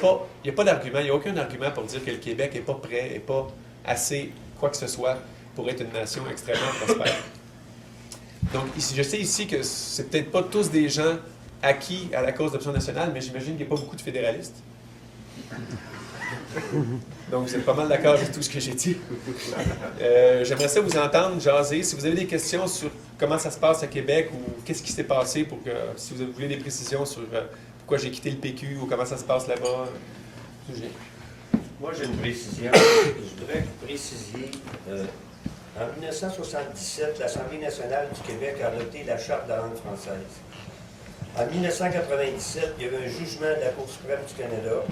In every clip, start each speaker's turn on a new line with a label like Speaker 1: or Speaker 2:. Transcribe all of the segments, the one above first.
Speaker 1: a pas d'argument, il n'y a aucun argument pour dire que le Québec n'est pas prêt, n'est pas assez quoi que ce soit pour être une nation extrêmement prospère. Donc, ici, je sais ici que c'est peut-être pas tous des gens acquis à la cause d'Option nationale, mais j'imagine qu'il n'y a pas beaucoup de fédéralistes. Donc, vous êtes pas mal d'accord avec tout ce que j'ai dit. J'aimerais ça vous entendre jaser. Si vous avez des questions sur comment ça se passe à Québec ou qu'est-ce qui s'est passé, pour que, si vous voulez des précisions sur pourquoi j'ai quitté le PQ ou comment ça se passe là-bas,
Speaker 2: moi, j'ai une précision. Je voudrais que vous précisiez. En 1977, l'Assemblée nationale du Québec a adopté la Charte de la langue française. En 1997, il y avait un jugement de la Cour suprême du Canada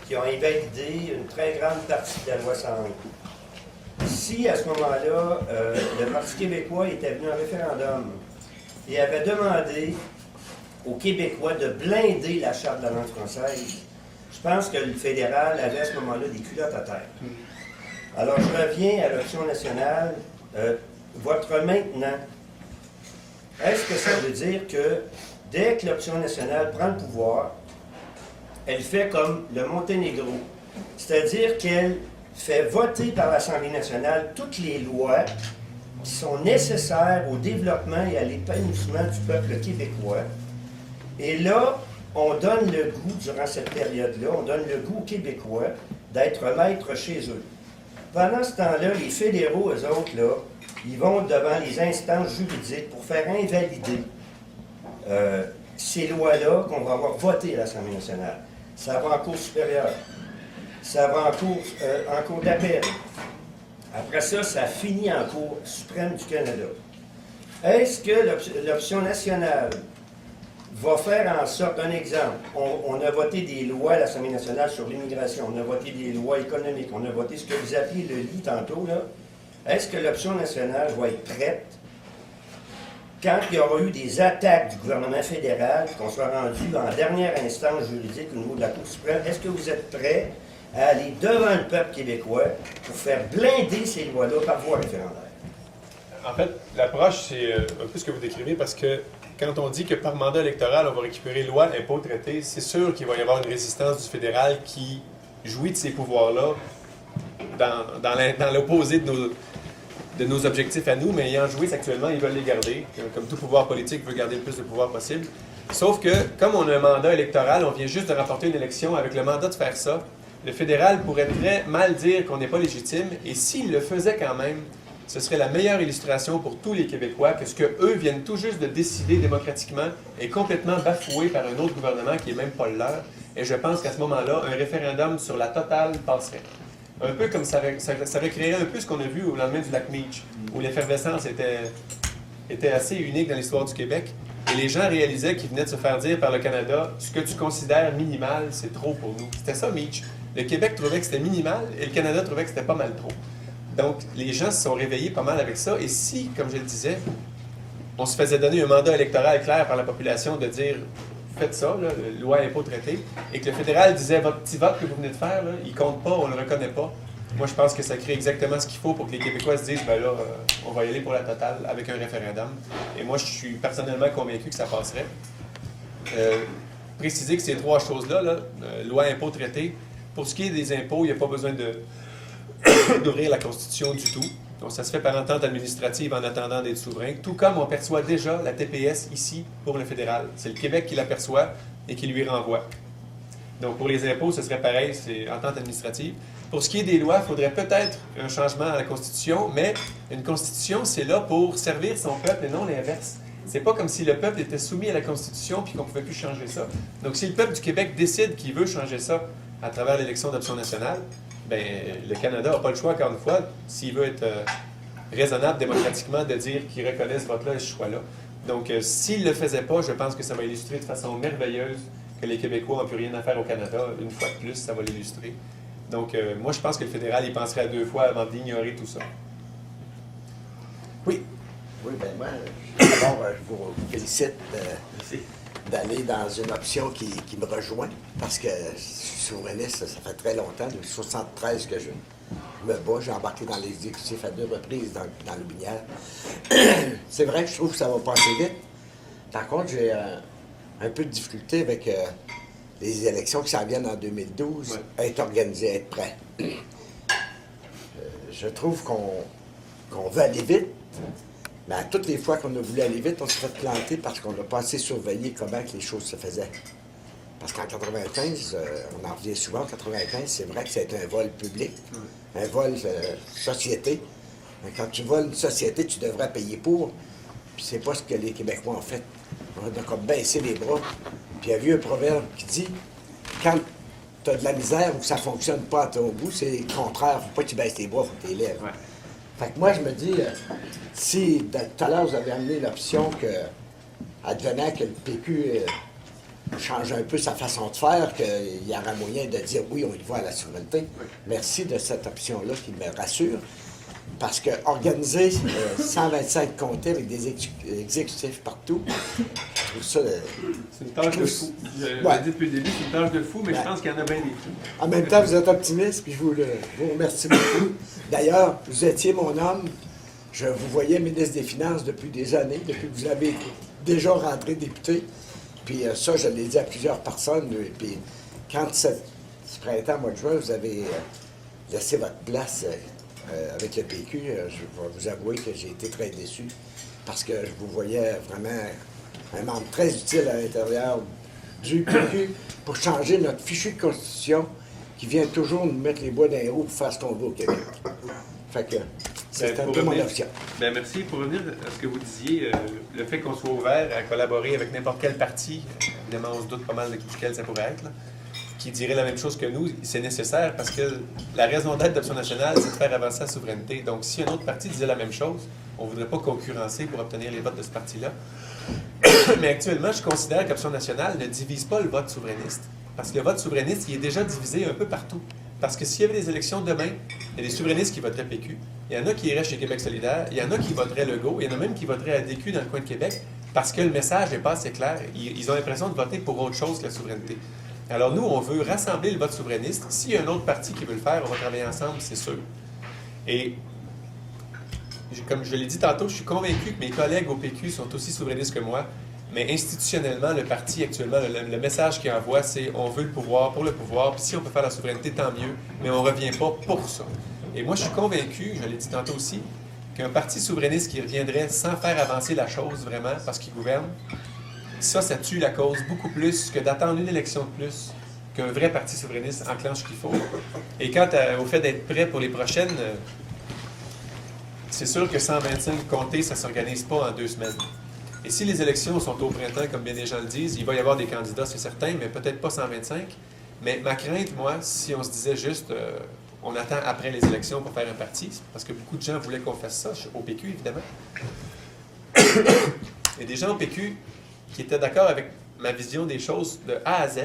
Speaker 2: qui a invalidé une très grande partie de la loi 101. Si, à ce moment-là, le Parti québécois était venu en référendum et avait demandé aux Québécois de blinder la Charte de la langue française, je pense que le fédéral avait à ce moment-là des culottes à terre. Alors, je reviens à l'option nationale. Votre maintenant, est-ce que ça veut dire que dès que l'option nationale prend le pouvoir, elle fait comme le Monténégro, c'est-à-dire qu'elle fait voter par l'Assemblée nationale toutes les lois qui sont nécessaires au développement et à l'épanouissement du peuple québécois. Et là, on donne le goût, durant cette période-là, on donne le goût aux Québécois d'être maîtres chez eux. Pendant ce temps-là, les fédéraux, eux autres, là, ils vont devant les instances juridiques pour faire invalider ces lois-là qu'on va avoir votées à l'Assemblée nationale. Ça va en Cour supérieure. Ça va en cour d'appel. Après ça, ça finit en Cour suprême du Canada. Est-ce que l'option nationale va faire en sorte, un exemple, on a voté des lois à l'Assemblée nationale sur l'immigration, on a voté des lois économiques, on a voté ce que vous appelez le lit tantôt, là. Est-ce que l'option nationale va être prête quand il y aura eu des attaques du gouvernement fédéral, qu'on soit rendu en dernière instance juridique au niveau de la Cour suprême, est-ce que vous êtes prêts à aller devant le peuple québécois pour faire blinder ces lois-là par voie référendaire?
Speaker 1: En fait, l'approche, c'est un peu ce que vous décrivez, parce que quand on dit que par mandat électoral, on va récupérer loi, impôt, traité, c'est sûr qu'il va y avoir une résistance du fédéral qui jouit de ces pouvoirs-là dans l'opposé de nos objectifs à nous, mais ayant joué actuellement, ils veulent les garder. Comme tout pouvoir politique veut garder le plus de pouvoir possible. Sauf que, comme on a un mandat électoral, on vient juste de remporter une élection avec le mandat de faire ça, le fédéral pourrait très mal dire qu'on n'est pas légitime, et s'il le faisait quand même, ce serait la meilleure illustration pour tous les Québécois que ce qu'eux viennent tout juste de décider démocratiquement est complètement bafoué par un autre gouvernement qui n'est même pas le leur. Et je pense qu'à ce moment-là, un référendum sur la totale passerait. Un peu comme ça recréerait un peu ce qu'on a vu au lendemain du lac Meach, où l'effervescence était assez unique dans l'histoire du Québec. Et les gens réalisaient qu'ils venaient de se faire dire par le Canada, ce que tu considères minimal, c'est trop pour nous. C'était ça, Meach. Le Québec trouvait que c'était minimal et le Canada trouvait que c'était pas mal trop. Donc, les gens se sont réveillés pas mal avec ça. Et si, comme je le disais, on se faisait donner un mandat électoral clair par la population de dire faites ça, là, loi, impôt, traité, et que le fédéral disait votre petit vote que vous venez de faire, là, il compte pas, on le reconnaît pas. Moi, je pense que ça crée exactement ce qu'il faut pour que les Québécois se disent ben là, on va y aller pour la totale avec un référendum. Et moi, je suis personnellement convaincu que ça passerait. Préciser que ces trois choses-là, loi, impôt, traité, pour ce qui est des impôts, il n'y a pas besoin d'ouvrir la Constitution du tout. Donc, ça se fait par entente administrative en attendant d'être souverain. Tout comme on perçoit déjà la TPS ici pour le fédéral. C'est le Québec qui l'aperçoit et qui lui renvoie. Donc, pour les impôts, ce serait pareil, c'est entente administrative. Pour ce qui est des lois, il faudrait peut-être un changement à la Constitution, mais une Constitution, c'est là pour servir son peuple et non l'inverse. C'est pas comme si le peuple était soumis à la Constitution puis qu'on ne pouvait plus changer ça. Donc, si le peuple du Québec décide qu'il veut changer ça à travers l'élection d'option nationale, bien, le Canada n'a pas le choix, encore une fois, s'il veut être raisonnable démocratiquement, de dire qu'il reconnaît ce vote-là et ce choix-là. Donc, s'il ne le faisait pas, je pense que ça va illustrer de façon merveilleuse que les Québécois n'ont plus rien à faire au Canada. Une fois de plus, ça va l'illustrer. Donc, moi, je pense que le fédéral, il penserait à deux fois avant d'ignorer tout ça. Oui?
Speaker 3: Oui, bien, moi, d'abord, je vous félicite d'aller dans une option qui me rejoint, parce que je suis souverainiste, ça fait très longtemps, depuis 1973 que je me bats. J'ai embarqué dans l'exécutif à 2 reprises dans le Binière. C'est vrai que je trouve que ça va passer vite. Par contre, j'ai un peu de difficulté avec les élections qui s'en viennent en 2012, être organisé, être prêt. Je trouve qu'on veut aller vite, mais à toutes les fois qu'on a voulu aller vite, on s'est fait planter parce qu'on n'a pas assez surveillé comment que les choses se faisaient. Parce qu'en 95, on en revient souvent, en 95, c'est vrai que c'est un vol public, un vol société. Mais quand tu voles une société, tu devrais payer pour. Puis c'est pas ce que les Québécois ont fait. On a comme baissé les bras. Puis il y a eu un proverbe qui dit, quand tu as de la misère ou que ça fonctionne pas à ton goût, c'est le contraire. Faut pas que tu baisses tes bras, faut que tu les lèves.
Speaker 1: Ouais.
Speaker 3: Fait que moi, je me dis, si tout à l'heure, vous avez amené l'option que, advenant que le PQ change un peu sa façon de faire, qu'il y aura moyen de dire oui, on y va à la souveraineté. Merci de cette option-là qui me rassure. Parce que organiser 125 comtés avec des exécutifs partout, je trouve ça...
Speaker 1: C'est une tâche de fou. Je l'ai dit depuis le début, c'est une tâche de fou, mais je pense qu'il y en a bien des fous.
Speaker 3: En même temps, vous êtes optimiste, puis je vous remercie beaucoup. D'ailleurs, vous étiez mon homme. Je vous voyais ministre des Finances depuis des années, depuis que vous avez déjà rentré député. Puis ça, je l'ai dit à plusieurs personnes. Puis quand ce printemps, mois de juin, vous avez laissé votre place avec le PQ, je vais vous avouer que j'ai été très déçu parce que je vous voyais vraiment un membre très utile à l'intérieur du PQ pour changer notre fichu de constitution qui vient toujours nous mettre les bois dans les roues pour faire ce qu'on veut au Québec. Fait que c'est un peu mon option.
Speaker 1: Ben merci. Pour revenir à ce que vous disiez, le fait qu'on soit ouvert à collaborer avec n'importe quel parti, évidemment, on se doute pas mal de duquel ça pourrait être, là, qui dirait la même chose que nous, c'est nécessaire parce que la raison d'être d'Option nationale, c'est de faire avancer la souveraineté. Donc, si un autre parti disait la même chose, on ne voudrait pas concurrencer pour obtenir les votes de ce parti-là. Mais actuellement, je considère qu'Option nationale ne divise pas le vote souverainiste. Parce que le vote souverainiste, il est déjà divisé un peu partout. Parce que s'il y avait des élections demain, il y a des souverainistes qui voteraient PQ, il y en a qui iraient chez Québec solidaire, il y en a qui voteraient Legault, il y en a même qui voteraient ADQ dans le coin de Québec, parce que le message n'est pas assez clair. Ils ont l'impression de voter pour autre chose que la souveraineté. Alors nous, on veut rassembler le vote souverainiste. S'il y a un autre parti qui veut le faire, on va travailler ensemble, c'est sûr. Et comme je l'ai dit tantôt, je suis convaincu que mes collègues au PQ sont aussi souverainistes que moi, mais institutionnellement, le parti actuellement, le message qu'il envoie, c'est on veut le pouvoir pour le pouvoir, puis si on peut faire la souveraineté, tant mieux, mais on ne revient pas pour ça. Et moi, je suis convaincu, je l'ai dit tantôt aussi, qu'un parti souverainiste qui reviendrait sans faire avancer la chose vraiment, parce qu'il gouverne, ça tue la cause beaucoup plus que d'attendre une élection de plus qu'un vrai parti souverainiste enclenche ce qu'il faut. Et quant au fait d'être prêt pour les prochaines, c'est sûr que 125 comtés, ça ne s'organise pas en 2 semaines. Et si les élections sont au printemps, comme bien des gens le disent, il va y avoir des candidats, c'est certain, mais peut-être pas 125. Mais ma crainte, moi, si on se disait juste, on attend après les élections pour faire un parti, parce que beaucoup de gens voulaient qu'on fasse ça, au PQ, évidemment. Il y a des gens au PQ qui étaient d'accord avec ma vision des choses de A à Z,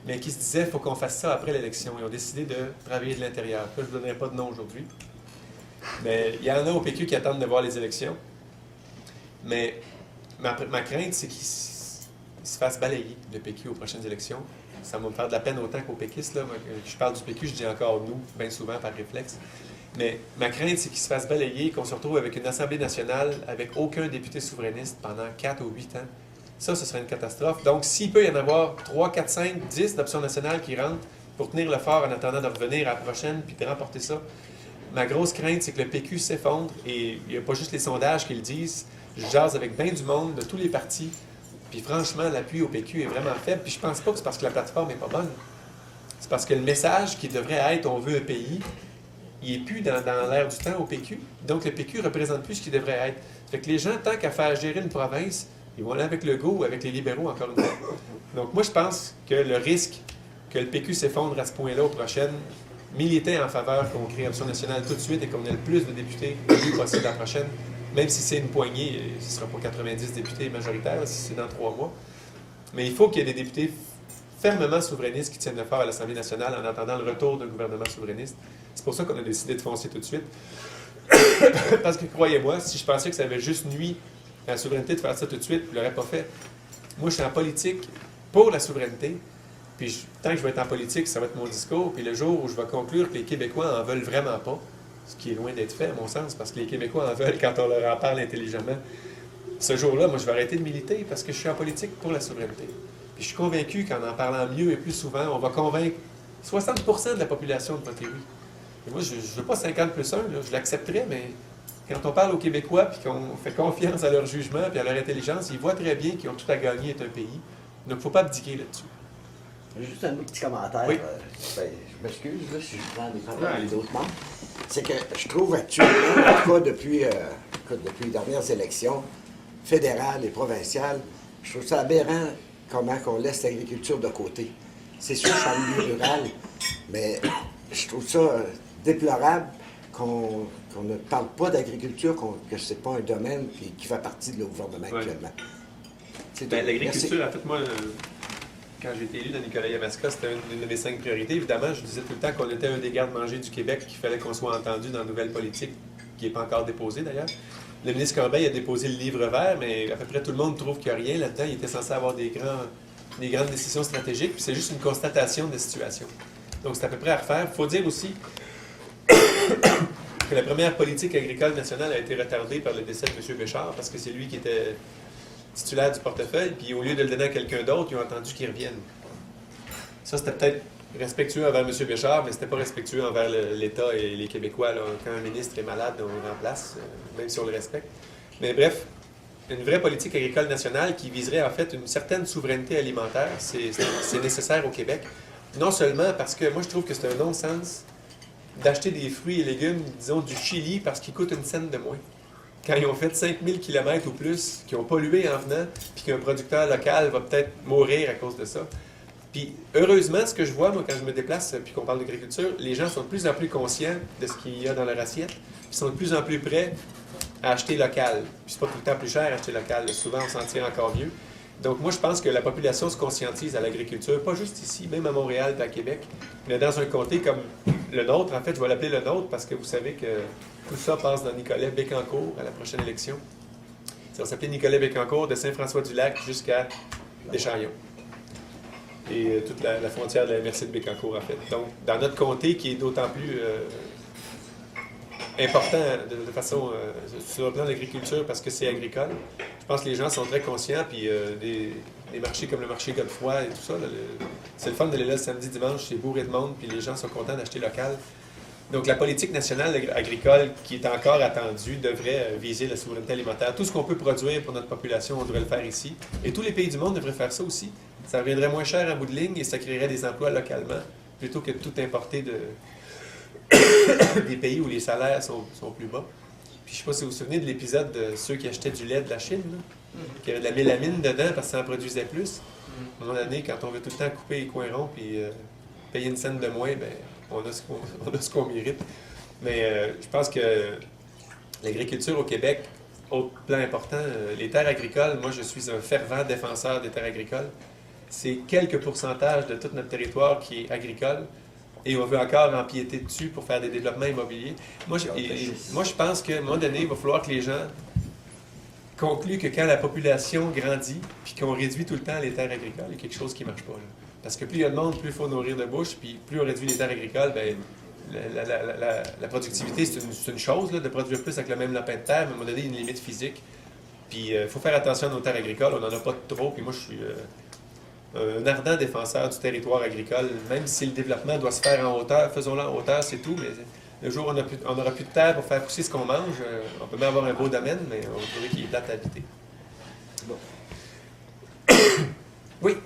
Speaker 1: mais qui se disaient qu'il faut qu'on fasse ça après l'élection. Ils ont décidé de travailler de l'intérieur. Là, je ne vous donnerai pas de nom aujourd'hui. Mais il y en a au PQ qui attendent de voir les élections. Mais ma crainte, c'est qu'ils se fassent balayer, le PQ, aux prochaines élections. Ça va me faire de la peine autant qu'aux péquistes. Là. Moi, je parle du PQ, je dis encore nous, bien souvent par réflexe. Mais ma crainte, c'est qu'ils se fassent balayer, qu'on se retrouve avec une Assemblée nationale avec aucun député souverainiste pendant 4 ou 8 ans. Ça, ce serait une catastrophe. Donc, s'il peut y en avoir 3, 4, 5, 10 d'Option nationale qui rentrent pour tenir le fort en attendant de revenir à la prochaine puis de remporter ça, ma grosse crainte, c'est que le PQ s'effondre et il n'y a pas juste les sondages qui le disent. Je jase avec bien du monde, de tous les partis. Puis franchement, l'appui au PQ est vraiment faible. Puis je pense pas que c'est parce que la plateforme n'est pas bonne. C'est parce que le message qui devrait être « on veut un pays », il n'est plus dans l'air du temps au PQ. Donc le PQ ne représente plus ce qu'il devrait être. Fait que les gens, tant qu'à faire gérer une province, ils vont aller avec Legault ou avec les libéraux, encore une fois. Donc moi, je pense que le risque que le PQ s'effondre à ce point-là aux prochaines, militer en faveur qu'on crée Option nationale tout de suite et qu'on ait le plus de députés le plus possible la prochaine, même si c'est une poignée, ce ne sera pas 90 députés majoritaires, si c'est dans 3 mois. Mais il faut qu'il y ait des députés fermement souverainistes qui tiennent le fort à l'Assemblée nationale en attendant le retour d'un gouvernement souverainiste. C'est pour ça qu'on a décidé de foncer tout de suite. Parce que, croyez-moi, si je pensais que ça avait juste nuit à la souveraineté de faire ça tout de suite, je ne l'aurais pas fait. Moi, je suis en politique pour la souveraineté. Puis, tant que je vais être en politique, ça va être mon discours. Puis, le jour où je vais conclure que les Québécois en veulent vraiment pas, ce qui est loin d'être fait, à mon sens, parce que les Québécois en veulent quand on leur en parle intelligemment, ce jour-là, moi, je vais arrêter de militer parce que je suis en politique pour la souveraineté. Puis je suis convaincu qu'en parlant mieux et plus souvent, on va convaincre 60% de la population de voter oui. Et moi, je ne veux pas 50 plus 1, là, je l'accepterais, mais quand on parle aux Québécois puis qu'on fait confiance à leur jugement et à leur intelligence, ils voient très bien qu'ils ont tout à gagner être un pays. Donc, il ne faut pas abdiquer là-dessus.
Speaker 3: Juste un petit commentaire.
Speaker 1: Oui.
Speaker 3: Je m'excuse là, si je prends les paroles des autres membres. C'est que je trouve actuellement, en tout cas depuis les dernières élections fédérales et provinciales, je trouve ça aberrant comment on laisse l'agriculture de côté. C'est sûr que je suis en milieu rural, mais je trouve ça déplorable qu'on ne parle pas d'agriculture, que ce n'est pas un domaine qui fait partie de le gouvernement actuellement.
Speaker 1: Ben, l'agriculture, en fait, moi, quand j'ai été élu dans Nicolas-Yamaska, c'était une de mes 5 priorités. Évidemment, je disais tout le temps qu'on était un des gardes-manger du Québec, qu'il fallait qu'on soit entendu dans la nouvelle politique, qui n'est pas encore déposée d'ailleurs. Le ministre Corbeil a déposé le livre vert, mais à peu près tout le monde trouve qu'il n'y a rien là-dedans. Il était censé avoir des grandes décisions stratégiques, puis c'est juste une constatation de la situation. Donc, c'est à peu près à refaire. Il faut dire aussi que la première politique agricole nationale a été retardée par le décès de M. Béchard, parce que c'est lui qui était titulaire du portefeuille, puis au lieu de le donner à quelqu'un d'autre, ils ont attendu qu'il revienne. Ça, c'était peut-être respectueux envers M. Béchard, mais c'était pas respectueux envers l'État et les Québécois. Là. Quand un ministre est malade, on le remplace, même si on le respecte. Mais bref, une vraie politique agricole nationale qui viserait en fait une certaine souveraineté alimentaire, c'est nécessaire au Québec. Non seulement parce que moi, je trouve que c'est un non-sens d'acheter des fruits et légumes, disons, du Chili, parce qu'ils coûtent une scène de moins. Quand ils ont fait 5000 km ou plus, qui ont pollué en venant, puis qu'un producteur local va peut-être mourir à cause de ça. Puis, heureusement, ce que je vois, moi, quand je me déplace, puis qu'on parle d'agriculture, les gens sont de plus en plus conscients de ce qu'il y a dans leur assiette, puis sont de plus en plus prêts à acheter local. Puis, c'est pas tout le temps plus cher à acheter local. Souvent, on s'en tire encore mieux. Donc, moi, je pense que la population se conscientise à l'agriculture, pas juste ici, même à Montréal et à Québec, mais dans un comté comme le nôtre. En fait, je vais l'appeler le nôtre parce que vous savez que tout ça passe dans Nicolet-Bécancour à la prochaine élection. Ça va s'appeler Nicolet-Bécancour de Saint-François-du-Lac jusqu'à Deschambault. Et toute la frontière de la MRC de Bécancour, en fait. Donc, dans notre comté, qui est d'autant plus important de façon sur le plan de l'agriculture parce que c'est agricole, je pense que les gens sont très conscients, puis des marchés comme le marché Godefroy et tout ça, c'est le fun d'aller là le samedi, dimanche, c'est bourré de monde, puis les gens sont contents d'acheter local. Donc la politique nationale agricole qui est encore attendue devrait viser la souveraineté alimentaire. Tout ce qu'on peut produire pour notre population, on devrait le faire ici. Et tous les pays du monde devraient faire ça aussi. Ça reviendrait moins cher en bout de ligne et ça créerait des emplois localement, plutôt que de tout importer des pays où les salaires sont plus bas. Puis je ne sais pas si vous vous souvenez de l'épisode de ceux qui achetaient du lait de la Chine, là, qui avait de la mélamine dedans parce que ça en produisait plus. À un moment donné, quand on veut tout le temps couper les coins ronds puis payer une scène de moins, ben, on a ce qu'on mérite. Mais je pense que l'agriculture au Québec, autre plan important, les terres agricoles, moi je suis un fervent défenseur des terres agricoles. C'est quelques pourcentages de tout notre territoire qui est agricole. Et on veut encore empiéter dessus pour faire des développements immobiliers. Moi, je pense qu'à un moment donné, il va falloir que les gens concluent que quand la population grandit, puis qu'on réduit tout le temps les terres agricoles, il y a quelque chose qui ne marche pas. Là. Parce que plus il y a de monde, plus il faut nourrir de bouche, puis plus on réduit les terres agricoles, bien, la productivité, c'est une chose, là, de produire plus avec le même lapin de terre, mais à un moment donné, il y a une limite physique. Puis il faut faire attention à nos terres agricoles, on n'en a pas trop, puis moi, je suis un ardent défenseur du territoire agricole, même si le développement doit se faire en hauteur, faisons-le en hauteur, c'est tout, mais le jour où on n'aura plus de terre pour faire pousser ce qu'on mange, on peut même avoir un beau domaine, mais on va trouver qu'il est plate à habiter. Bon. Oui?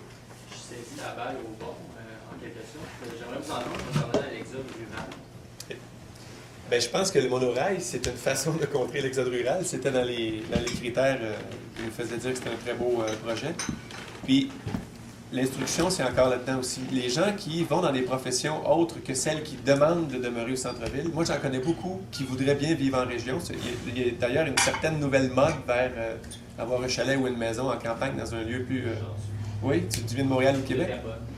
Speaker 4: Je saisis la balle au bon, en quelque sorte. J'aimerais vous entendre concernant l'exode rural.
Speaker 1: Bien, je pense que le monorail, c'est une façon de contrer l'exode rural. C'était dans les critères qui nous faisaient dire que c'était un très beau projet. Puis, l'instruction, c'est encore là-dedans aussi. Les gens qui vont dans des professions autres que celles qui demandent de demeurer au centre-ville, moi, j'en connais beaucoup qui voudraient bien vivre en région. Il y a d'ailleurs une certaine nouvelle mode vers avoir un chalet ou une maison en campagne dans un lieu plus... Oui? Tu viens de Montréal ou Québec?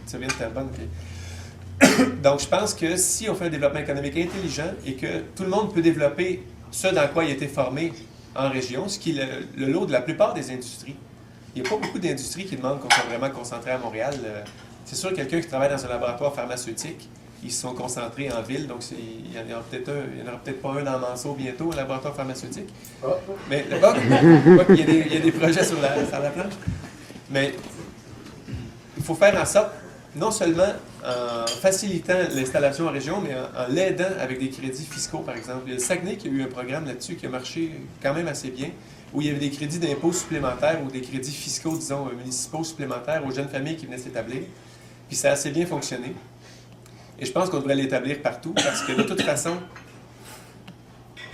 Speaker 1: Tu viens de Terrebonne, OK. Donc, je pense que si on fait un développement économique intelligent et que tout le monde peut développer ce dans quoi il a été formé en région, ce qui est le lot de la plupart des industries. Il n'y a pas beaucoup d'industries qui demandent qu'on soit vraiment concentré à Montréal. C'est sûr, quelqu'un qui travaille dans un laboratoire pharmaceutique, ils se sont concentrés en ville, donc il n'y en aura peut-être pas un dans Manceau bientôt, un laboratoire pharmaceutique. Mais là-bas, il y a des projets sur la planche. Mais il faut faire en sorte, non seulement en facilitant l'installation en région, mais en l'aidant avec des crédits fiscaux, par exemple. Il y a le Saguenay qui a eu un programme là-dessus qui a marché quand même assez bien, où il y avait des crédits d'impôts supplémentaires ou des crédits fiscaux, disons, municipaux supplémentaires aux jeunes familles qui venaient s'établir. Puis ça a assez bien fonctionné. Et je pense qu'on devrait l'établir partout, parce que de toute façon,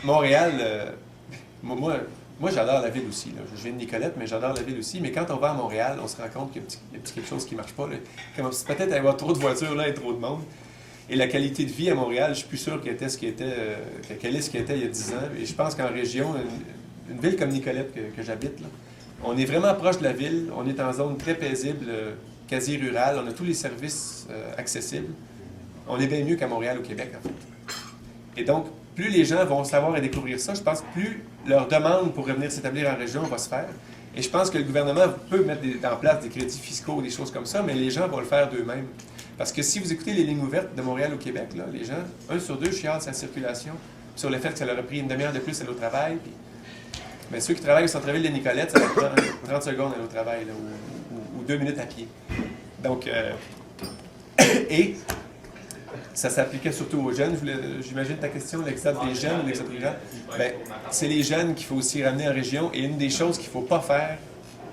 Speaker 1: Montréal, moi j'adore la ville aussi. Là. Je viens de Nicolette, mais j'adore la ville aussi. Mais quand on va à Montréal, on se rend compte qu'il y a quelque chose qui ne marche pas. Peut-être avoir trop de voitures là et trop de monde. Et la qualité de vie à Montréal, je ne suis plus sûr qu'elle est ce qu'elle était il y a 10 ans. Et je pense qu'en région, une ville comme Nicolette que j'habite, là, on est vraiment proche de la ville. On est en zone très paisible, quasi rurale. On a tous les services accessibles. On est bien mieux qu'à Montréal, au Québec, en fait. Et donc, plus les gens vont savoir et découvrir ça, je pense que plus leur demande pour revenir s'établir en région va se faire. Et je pense que le gouvernement peut mettre en place des crédits fiscaux ou des choses comme ça, mais les gens vont le faire d'eux-mêmes. Parce que si vous écoutez les lignes ouvertes de Montréal au Québec, là, les gens, 1 sur 2 chialent sa circulation, sur le fait que ça leur a pris une demi-heure de plus à aller au travail. Puis... Mais ceux qui travaillent au centre-ville de Nicolette, ça leur prend 30 secondes à aller au travail, là, ou 2 minutes à pied. Donc, et ça s'appliquait surtout aux jeunes. J'imagine ta question, l'exode des jeunes ou l'exode rural. Bien, c'est les jeunes qu'il faut aussi ramener en région. Et une des choses qu'il ne faut pas faire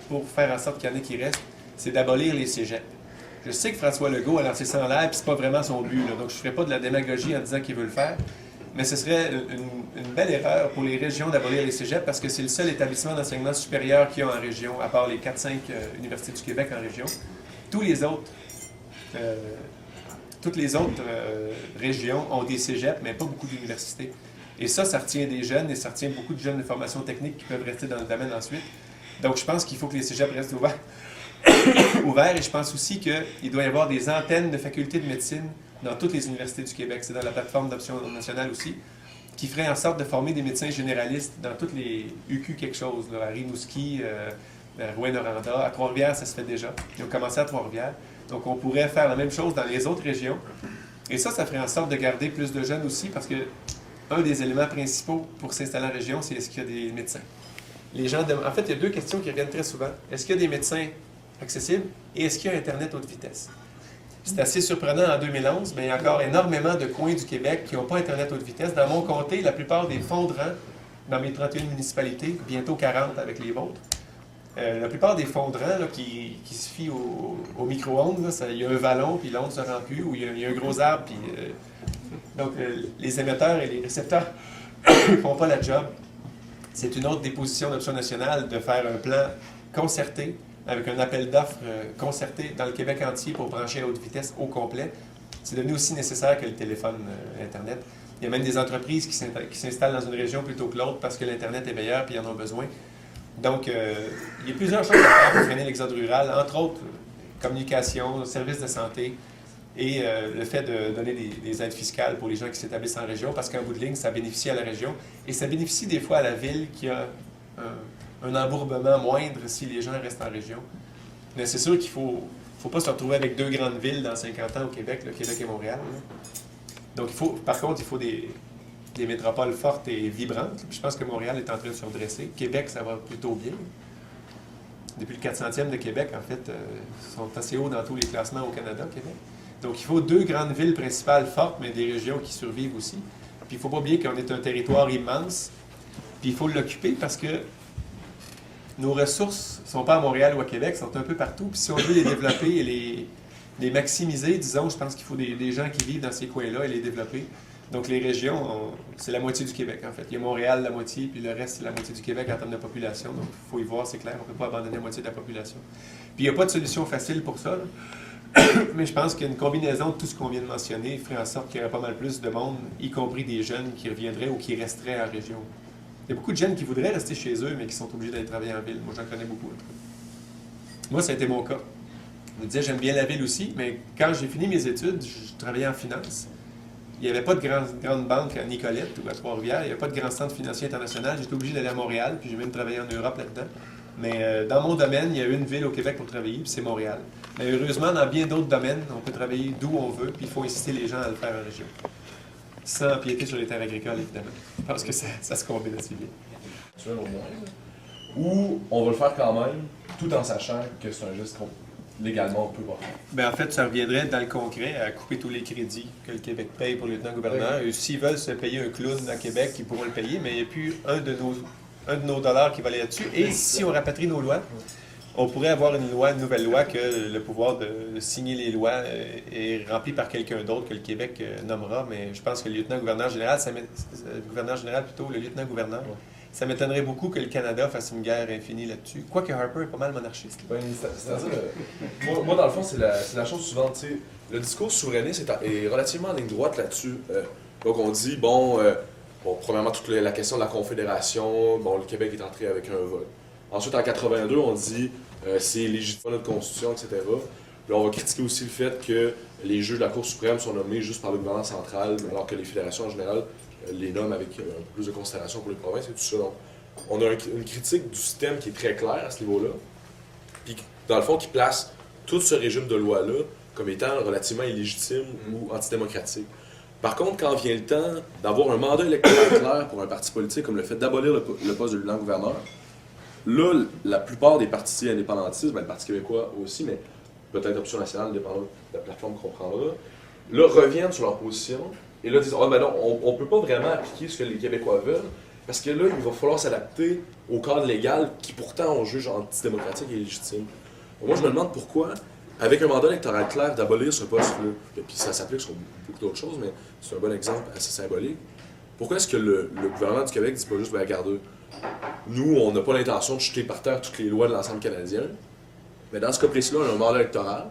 Speaker 1: pour faire en sorte qu'il y en ait qui restent, c'est d'abolir les cégeps. Je sais que François Legault a lancé ça en l'air, puis c'est pas vraiment son but. Là. Donc, je ne ferai pas de la démagogie en disant qu'il veut le faire. Mais ce serait une belle erreur pour les régions d'abolir les cégeps parce que c'est le seul établissement d'enseignement supérieur qu'il y a en région, à part les 4-5 universités du Québec en région. Toutes les autres régions ont des cégeps, mais pas beaucoup d'universités. Et ça retient des jeunes et ça retient beaucoup de jeunes de formation technique qui peuvent rester dans le domaine ensuite. Donc, je pense qu'il faut que les cégeps restent ouverts. Et je pense aussi qu'il doit y avoir des antennes de facultés de médecine dans toutes les universités du Québec. C'est dans la plateforme d'option nationale aussi, qui ferait en sorte de former des médecins généralistes dans toutes les UQ quelque chose, là, à Rimouski, à Rouyn-Noranda, à Trois-Rivières, ça se fait déjà. Ils ont commencé à Trois-Rivières. Donc, on pourrait faire la même chose dans les autres régions. Et ça ferait en sorte de garder plus de jeunes aussi, parce que un des éléments principaux pour s'installer en région, c'est est-ce qu'il y a des médecins. En fait, il y a 2 questions qui reviennent très souvent. Est-ce qu'il y a des médecins accessibles et est-ce qu'il y a Internet haute vitesse? C'est assez surprenant en 2011, mais il y a encore énormément de coins du Québec qui n'ont pas Internet haute vitesse. Dans mon comté, la plupart des fonds de rang, dans mes 31 municipalités, bientôt 40 avec les vôtres, la plupart des fonds de rang là, qui se fient au micro-ondes, il y a un vallon, puis l'onde ne se rend plus, ou il y a un gros arbre, puis... donc, les émetteurs et les récepteurs ne font pas la job. C'est une autre déposition d'option nationale de faire un plan concerté, avec un appel d'offres concerté dans le Québec entier pour brancher à haute vitesse au complet. C'est devenu aussi nécessaire que le téléphone Internet. Il y a même des entreprises qui s'installent dans une région plutôt que l'autre parce que l'Internet est meilleur et ils en ont besoin. Donc, il y a plusieurs choses à faire pour freiner l'exode rural, entre autres, communication, services de santé et le fait de donner des aides fiscales pour les gens qui s'établissent en région, parce qu'en bout de ligne, ça bénéficie à la région et ça bénéficie des fois à la ville qui a un embourbement moindre si les gens restent en région. Mais c'est sûr qu'il ne faut pas se retrouver avec 2 grandes villes dans 50 ans au Québec, le Québec et Montréal. Là. Donc, par contre, il faut des métropoles fortes et vibrantes. Puis je pense que Montréal est en train de se redresser. Québec, ça va plutôt bien. Depuis le 400e de Québec, en fait, sont assez hauts dans tous les classements au Canada, Québec. Donc, il faut 2 grandes villes principales fortes, mais des régions qui survivent aussi. Puis il ne faut pas oublier qu'on est un territoire immense. Puis il faut l'occuper parce que nos ressources ne sont pas à Montréal ou à Québec, sont un peu partout. Puis si on veut les développer et les maximiser, disons, je pense qu'il faut des gens qui vivent dans ces coins-là et les développer. Donc les régions, c'est la moitié du Québec, en fait. Il y a Montréal, la moitié, puis le reste, c'est la moitié du Québec en termes de population. Donc il faut y voir, c'est clair, on ne peut pas abandonner la moitié de la population. Puis il n'y a pas de solution facile pour ça, là. Mais je pense qu'une combinaison de tout ce qu'on vient de mentionner ferait en sorte qu'il y aurait pas mal plus de monde, y compris des jeunes qui reviendraient ou qui resteraient en région. Il y a beaucoup de jeunes qui voudraient rester chez eux, mais qui sont obligés d'aller travailler en ville. Moi, j'en connais beaucoup. Moi, ça a été mon cas. Je me disais, j'aime bien la ville aussi, mais quand j'ai fini mes études, je travaillais en finance. Il n'y avait pas de grande banque à Nicolette ou à Trois-Rivières. Il n'y avait pas de grand centre financier international. J'étais obligé d'aller à Montréal, puis j'ai même travaillé en Europe là-dedans. Mais dans mon domaine, il y a une ville au Québec pour travailler, puis c'est Montréal. Mais heureusement, dans bien d'autres domaines, on peut travailler d'où on veut, puis il faut inciter les gens à le faire en région. Sans empiéter sur les terres agricoles, évidemment. Parce que ça se combine assez bien.
Speaker 5: Ou on va le faire quand même, tout en sachant que c'est un geste légalement, on peut pas faire.
Speaker 1: Ben, en fait, ça reviendrait dans le concret à couper tous les crédits que le Québec paye pour le lieutenant-gouverneur. Et s'ils veulent se payer un clown à Québec, ils pourront le payer, mais il n'y a plus un de nos dollars qui va aller là-dessus. Et si on rapatrie nos lois, on pourrait avoir une nouvelle loi, que le pouvoir de signer les lois est rempli par quelqu'un d'autre que le Québec nommera. Mais je pense que le lieutenant-gouverneur général, le lieutenant-gouverneur, ça m'étonnerait beaucoup que le Canada fasse une guerre infinie là-dessus. Quoique Harper est pas mal monarchiste.
Speaker 5: Ben, c'est-à-dire, moi, dans le fond, c'est la chose suivante. Tu sais, le discours souverainiste est relativement en ligne droite là-dessus. Donc, on dit, premièrement, toute la question de la Confédération, le Québec est entré avec un vote. Ensuite, en 82, on dit, c'est légitime notre Constitution, etc. Là, on va critiquer aussi le fait que les juges de la Cour suprême sont nommés juste par le gouvernement central, alors que les fédérations en général les nomment avec un peu plus de considération pour les provinces et tout ça. Donc, on a une critique du système qui est très claire à ce niveau-là, puis dans le fond, qui place tout ce régime de loi-là comme étant relativement illégitime ou antidémocratique. Par contre, quand vient le temps d'avoir un mandat électoral clair pour un parti politique, comme le fait d'abolir le poste de lieutenant-gouverneur, là, la plupart des partis indépendantistes, le Parti québécois aussi, mais peut-être Option nationale, dépendant de la plateforme qu'on prendra, là, reviennent sur leur position et là disent non, on ne peut pas vraiment appliquer ce que les Québécois veulent, parce que là, il va falloir s'adapter au cadre légal qui pourtant on juge antidémocratique et illégitime. Donc, moi, je me demande pourquoi, avec un mandat électoral clair, d'abolir ce poste-là, et puis ça s'applique sur beaucoup d'autres choses, mais c'est un bon exemple assez symbolique, pourquoi est-ce que le gouvernement du Québec ne dit pas juste, regardez, nous, on n'a pas l'intention de jeter par terre toutes les lois de l'ensemble canadien, mais dans ce cas précis-là, on a un mandat électoral,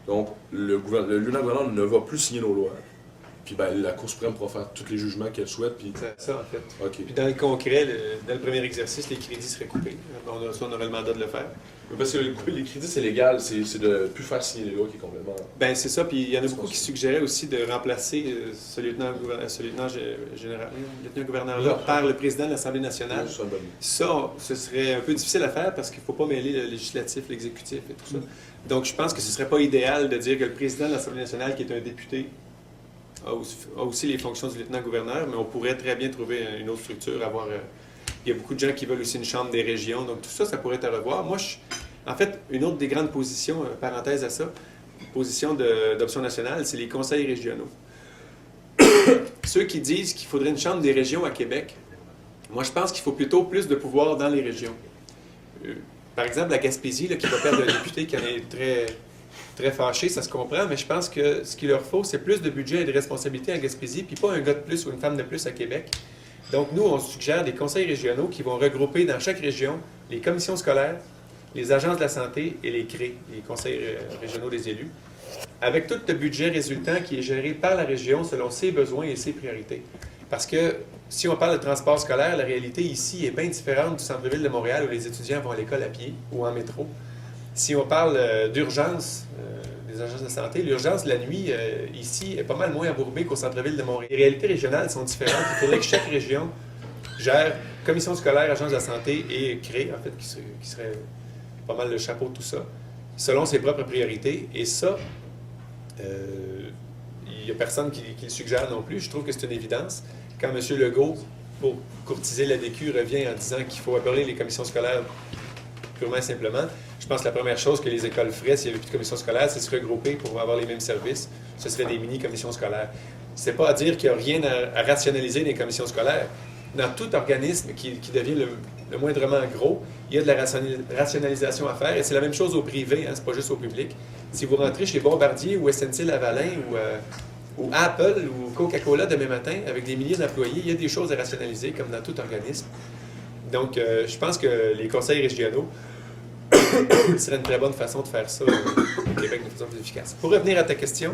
Speaker 5: donc le lieutenant-gouverneur ne va plus signer nos lois. Puis la Cour suprême pourra faire tous les jugements qu'elle souhaite. Puis...
Speaker 1: C'est ça, en fait.
Speaker 5: Okay.
Speaker 1: Puis dans le concret, dans le premier exercice, les crédits seraient coupés. On aurait le mandat de le faire.
Speaker 5: Parce que couper les crédits, c'est légal. C'est de ne plus faire signer les lois qui est complètement...
Speaker 1: Ben c'est ça. Puis il y en a beaucoup qui suggéraient aussi de remplacer ce lieutenant-gouverneur-là par le président de l'Assemblée nationale. Ça, ce serait un peu difficile à faire parce qu'il ne faut pas mêler le législatif, l'exécutif et tout ça. Donc je pense que ce ne serait pas idéal de dire que le président de l'Assemblée nationale, qui est un député, a aussi les fonctions du lieutenant-gouverneur, mais on pourrait très bien trouver une autre structure, il y a beaucoup de gens qui veulent aussi une chambre des régions, donc tout ça, ça pourrait être à revoir. Moi, en fait, une autre des grandes positions, parenthèse à ça, position d'Option nationale, c'est les conseils régionaux. Ceux qui disent qu'il faudrait une chambre des régions à Québec, moi, je pense qu'il faut plutôt plus de pouvoir dans les régions. Par exemple, la Gaspésie, là, qui va perdre un député qui en est très fâché, ça se comprend, mais je pense que ce qu'il leur faut, c'est plus de budget et de responsabilité à Gaspésie, puis pas un gars de plus ou une femme de plus à Québec. Donc, nous, on suggère des conseils régionaux qui vont regrouper dans chaque région les commissions scolaires, les agences de la santé et les CRE, les conseils régionaux des élus, avec tout le budget résultant qui est géré par la région selon ses besoins et ses priorités. Parce que si on parle de transport scolaire, la réalité ici est bien différente du centre-ville de Montréal où les étudiants vont à l'école à pied ou en métro. Si on parle d'urgence, des agences de santé, l'urgence de la nuit, ici, est pas mal moins embourbée qu'au centre-ville de Montréal. Les réalités régionales sont différentes. Il faudrait que chaque région gère commission scolaire, agence de la santé et crée, en fait, qui serait pas mal le chapeau de tout ça, selon ses propres priorités. Et ça, il n'y a personne qui le suggère non plus. Je trouve que c'est une évidence. Quand M. Legault, pour courtiser la DQ, revient en disant qu'il faut abolir les commissions scolaires purement et simplement, je pense que la première chose que les écoles feraient s'il n'y avait plus de commission scolaire, c'est se regrouper pour avoir les mêmes services. Ce serait des mini-commissions scolaires. Ce n'est pas à dire qu'il n'y a rien à rationaliser des commissions scolaires. Dans tout organisme qui devient le moindrement gros, il y a de la rationalisation à faire. Et c'est la même chose au privé, ce n'est pas juste au public. Si vous rentrez chez Bombardier ou SNC-Lavalin ou Apple ou Coca-Cola demain matin avec des milliers d'employés, il y a des choses à rationaliser comme dans tout organisme. Donc, je pense que les conseils régionaux ce serait une très bonne façon de faire ça au Québec de façon plus efficace. Pour revenir à ta question,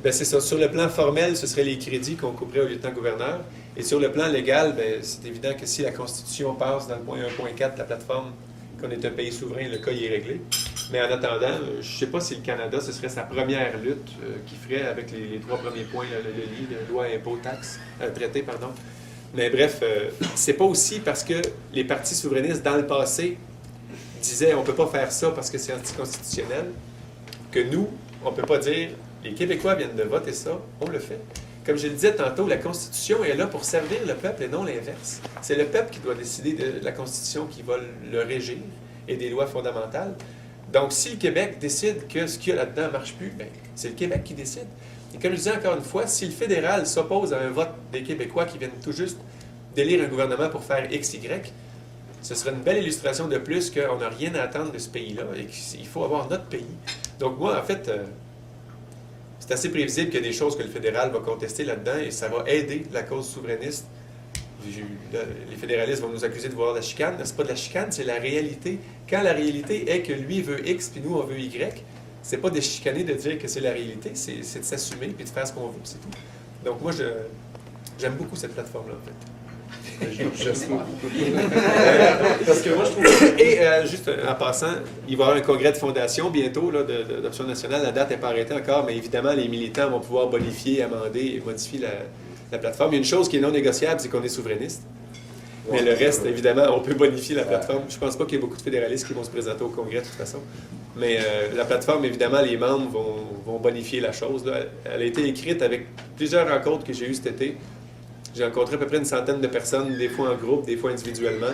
Speaker 1: ben c'est ça. Sur le plan formel, ce seraient les crédits qu'on couperait au lieutenant-gouverneur. Et sur le plan légal, ben, c'est évident que si la Constitution passe dans le point 1.4 de la plateforme, qu'on est un pays souverain, le cas y est réglé. Mais en attendant, je ne sais pas si le Canada, ce serait sa première lutte qu'il ferait avec les trois premiers points, le loi, impôt, taxe, traité, pardon. Mais bref, c'est pas aussi parce que les partis souverainistes, dans le passé, disaient on ne peut pas faire ça parce que c'est anticonstitutionnel, que nous, on ne peut pas dire les Québécois viennent de voter ça, on le fait. Comme je le disais tantôt, la Constitution est là pour servir le peuple et non l'inverse. C'est le peuple qui doit décider de la Constitution qui va le régir et des lois fondamentales. Donc, si le Québec décide que ce qu'il y a là-dedans ne marche plus, ben, c'est le Québec qui décide. Et comme je disais encore une fois, si le fédéral s'oppose à un vote des Québécois qui viennent tout juste d'élire un gouvernement pour faire X, Y, ce serait une belle illustration de plus qu'on n'a rien à attendre de ce pays-là et qu'il faut avoir notre pays. Donc moi, en fait, c'est assez prévisible qu'il y a des choses que le fédéral va contester là-dedans et ça va aider la cause souverainiste. Les fédéralistes vont nous accuser de voir de la chicane. C'est pas de la chicane, c'est la réalité. Quand la réalité est que lui veut X puis nous on veut Y, c'est pas de chicaner de dire que c'est la réalité, c'est de s'assumer puis de faire ce qu'on veut, c'est tout. Donc moi, j'aime beaucoup cette plateforme-là, en fait. Parce que moi, je trouve... Et juste en passant, il va y avoir un congrès de fondation bientôt d'Option nationale. La date n'est pas arrêtée encore, mais évidemment, les militants vont pouvoir bonifier, amender et modifier la plateforme. Il y a une chose qui est non négociable, c'est qu'on est souverainiste. Mais le reste, évidemment, on peut bonifier la plateforme. Je ne pense pas qu'il y ait beaucoup de fédéralistes qui vont se présenter au congrès de toute façon. Mais la plateforme, évidemment, les membres vont bonifier la chose. Là. Elle a été écrite avec plusieurs rencontres que j'ai eues cet été. J'ai rencontré à peu près une centaine de personnes, des fois en groupe, des fois individuellement.